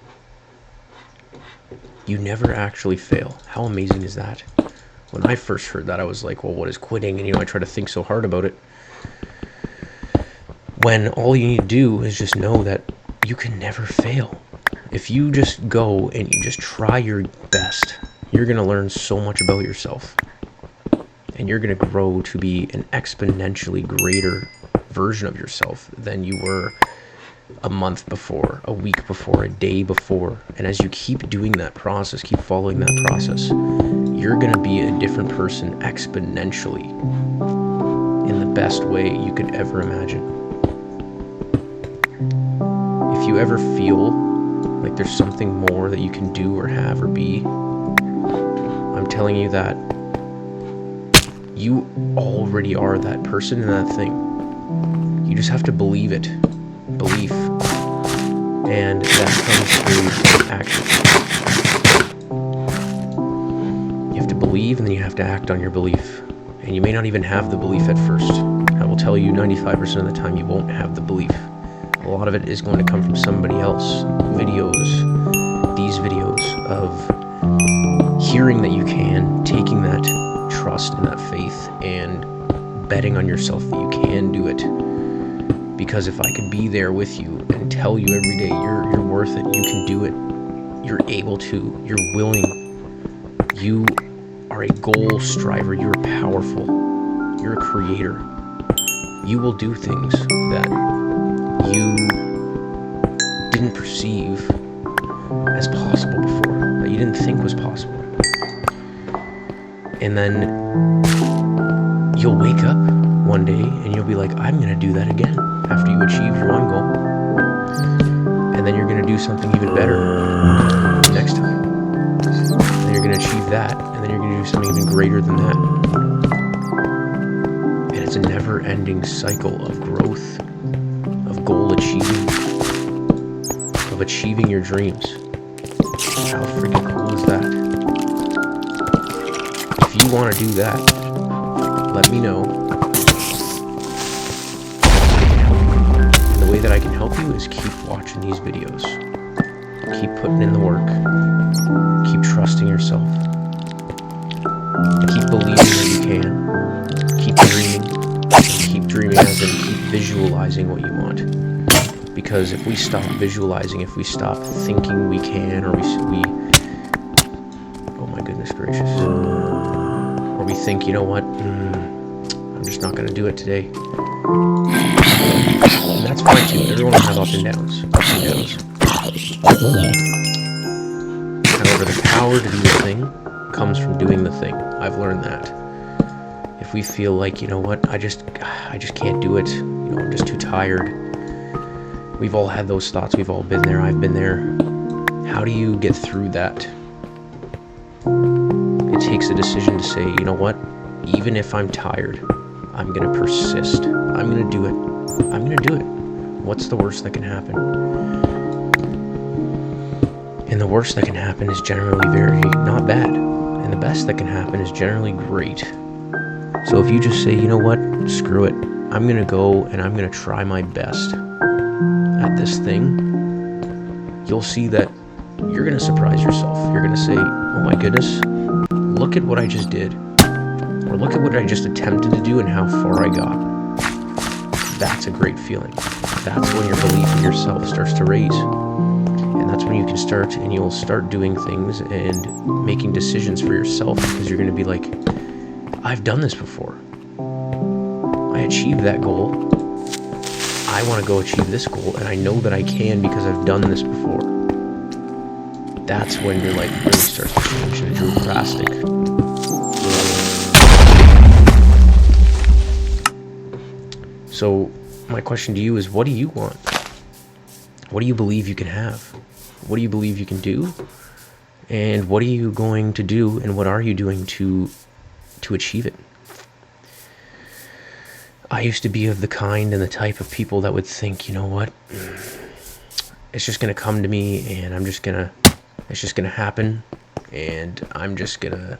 S1: you never actually fail. How amazing is that? When I first heard that, I was like, well, what is quitting? And I try to think so hard about it. When all you need to do is just know that you can never fail. If you just go and you just try your best, you're going to learn so much about yourself. And you're going to grow to be an exponentially greater version of yourself than you were a month before, a week before, a day before. And as you keep doing that process, keep following that process, you're going to be a different person exponentially in the best way you could ever imagine. If you ever feel like there's something more that you can do or have or be, I'm telling you that you already are that person and that thing. You just have to believe it. Belief. And that comes through action. You have to believe, and then you have to act on your belief. And you may not even have the belief at first. I will tell you 95% of the time you won't have the belief. A lot of it is going to come from somebody else. These videos of hearing that you can, taking that trust and that faith, and betting on yourself that you can do it. Because if I could be there with you and tell you every day you're worth it, you can do it, you're able to, you're willing, you are a goal striver, you're powerful, you're a creator, you will do things that you didn't perceive as possible before, that you didn't think was possible. And then you'll wake up one day and you'll be like, I'm going to do that again after you achieve your one goal. And then you're going to do something even better next time. And then you're going to achieve that, and then you're going to do something even greater than that. And it's a never-ending cycle of growth, of goal achieving, of achieving your dreams. How freaking cool is that? If you want to do that, let me know. And the way that I can help you is keep watching these videos. Keep putting in the work. Keep trusting yourself. Keep believing that you can. Keep dreaming. Keep dreaming as in keep visualizing what you want. Because if we stop visualizing, if we stop thinking we can, or we oh my goodness gracious, or we think, you know what, I'm just not going to do it today. And that's fine too. Everyone will have ups and downs. However, the power to do the thing comes from doing the thing. I've learned that. If we feel like, you know what, I just can't do it, I'm just too tired. We've all had those thoughts. We've all been there. I've been there. How do you get through that? It takes a decision to say, you know what, even if I'm tired, I'm going to persist. I'm going to do it. I'm going to do it. What's the worst that can happen? And the worst that can happen is generally very not bad. And the best that can happen is generally great. So if you just say, you know what, screw it. I'm going to go and I'm going to try my best at this thing, you'll see that you're going to surprise yourself. You're going to say, oh my goodness, look at what I just did. Or look at what I just attempted to do and how far I got. That's a great feeling. That's when your belief in yourself starts to raise. And that's when you can start, and you'll start doing things and making decisions for yourself, because you're going to be like, I've done this before. I achieved that goal. I want to go achieve this goal, and I know that I can because I've done this before. That's when your life really starts to change and it's drastic. So my question to you is, what do you want? What do you believe you can have? What do you believe you can do? And what are you going to do, and what are you doing to achieve it? I used to be of the kind and the type of people that would think, you know what, it's just going to come to me, and it's just going to happen, and I'm just going to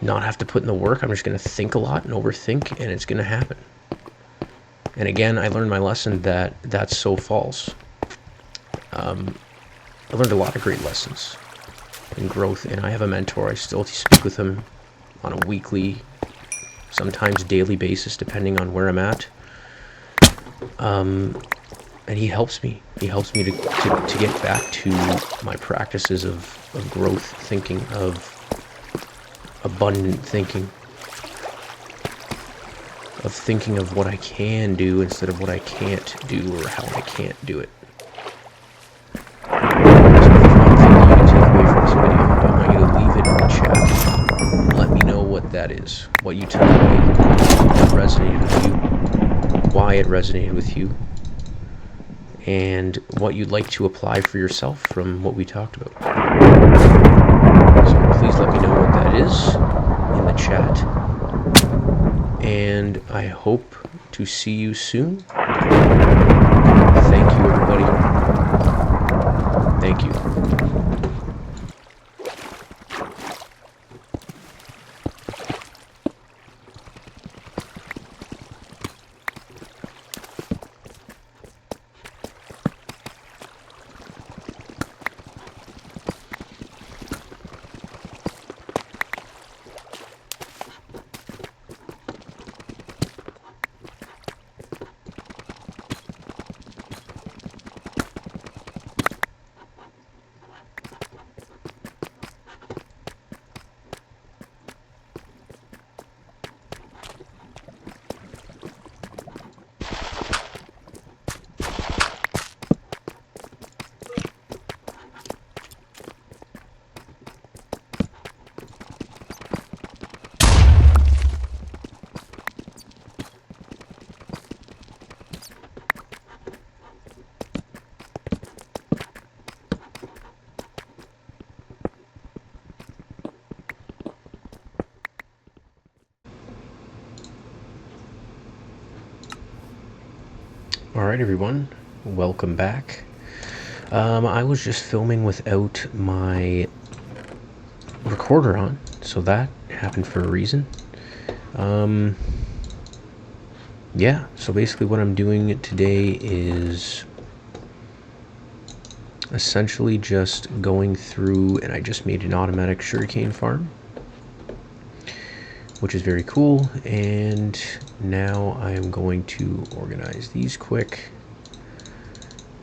S1: not have to put in the work. I'm just going to think a lot and overthink, and it's going to happen. And again, I learned my lesson that that's so false. I learned a lot of great lessons in growth, and I have a mentor. I still speak with him on a weekly, sometimes daily basis, depending on where I'm at. And he helps me. He helps me to get back to my practices of growth thinking, of abundant thinking, of thinking of what I can do instead of what I can't do or how I can't do it. So if there's one thing you can take away from this video, I want you to leave it in the chat. Let me know what that is. What you took away, what resonated with you, why it resonated with you, and what you'd like to apply for yourself from what we talked about. So please let me know what that is in the chat. And I hope to see you soon. Thank you, everybody. Thank you. Alright, everyone, welcome back. I was just filming without my recorder on, so that happened for a reason. Yeah, so basically what I'm doing today is essentially just going through, and I just made an automatic sugarcane farm, which is very cool. And now I'm going to organize these quick,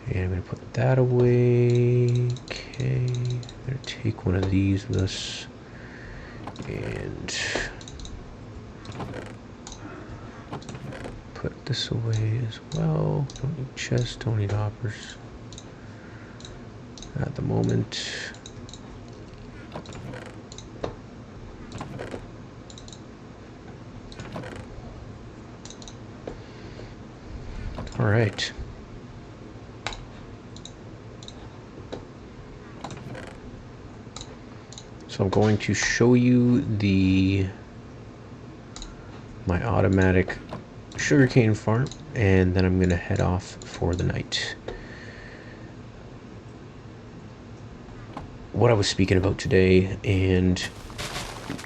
S1: and I'm going to put that away. Okay, I'm going to take one of these with us, and put this away as well. Don't need chests, don't need hoppers at the moment. All right. So I'm going to show you my automatic sugarcane farm, and then I'm going to head off for the night. What I was speaking about today, and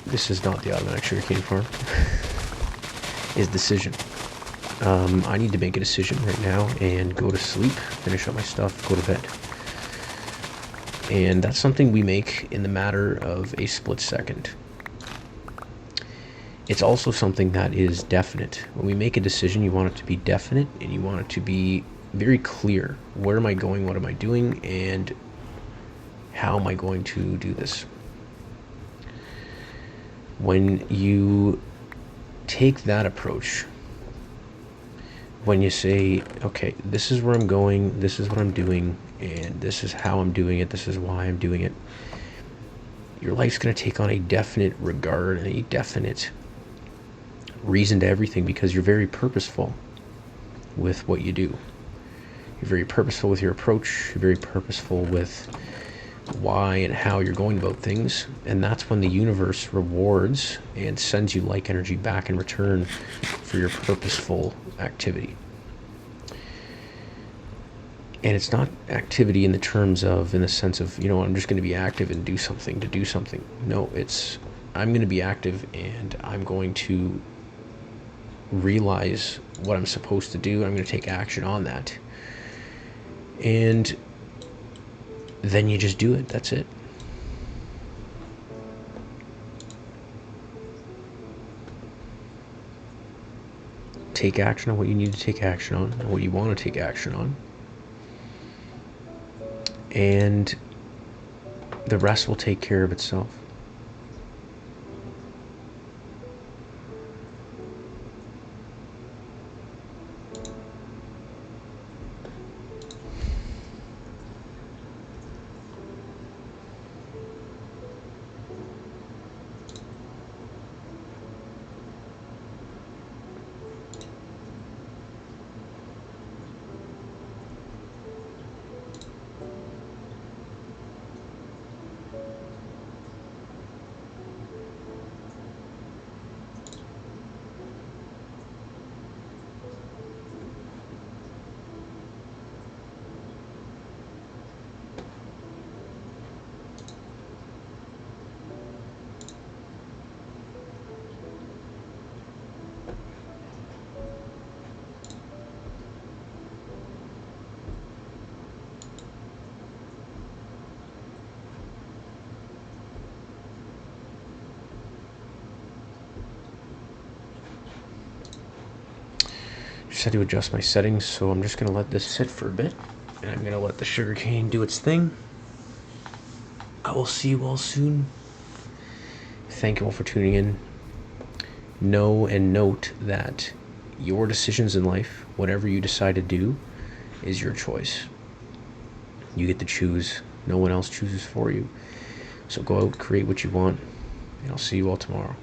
S1: this is not the automatic sugarcane farm, is decision. I need to make a decision right now and go to sleep, finish up my stuff, go to bed. And that's something we make in the matter of a split second. It's also something that is definite. When we make a decision, you want it to be definite, and you want it to be very clear. Where am I going? What am I doing? And how am I going to do this? When you take that approach, when you say, okay, this is where I'm going, this is what I'm doing, and this is how I'm doing it, this is why I'm doing it, your life's going to take on a definite regard and a definite reason to everything, because you're very purposeful with what you do. You're very purposeful with your approach. You're very purposeful with why and how you're going about things, and that's when the universe rewards and sends you like energy back in return for your purposeful activity. And it's not activity in the sense of, I'm just going to be active and do something to do something. No, it's I'm going to be active, and I'm going to realize what I'm supposed to do. I'm going to take action on that, and then you just do it. That's it. Take action on what you need to take action on, and what you want to take action on, and the rest will take care of itself. just had to adjust my settings, so I'm just going to let this sit for a bit, and I'm going to let the sugarcane do its thing. I will see you all soon. Thank you all for tuning in. Know and note that your decisions in life, whatever you decide to do, is your choice. You get to choose. No one else chooses for you. So go out, create what you want, and I'll see you all tomorrow.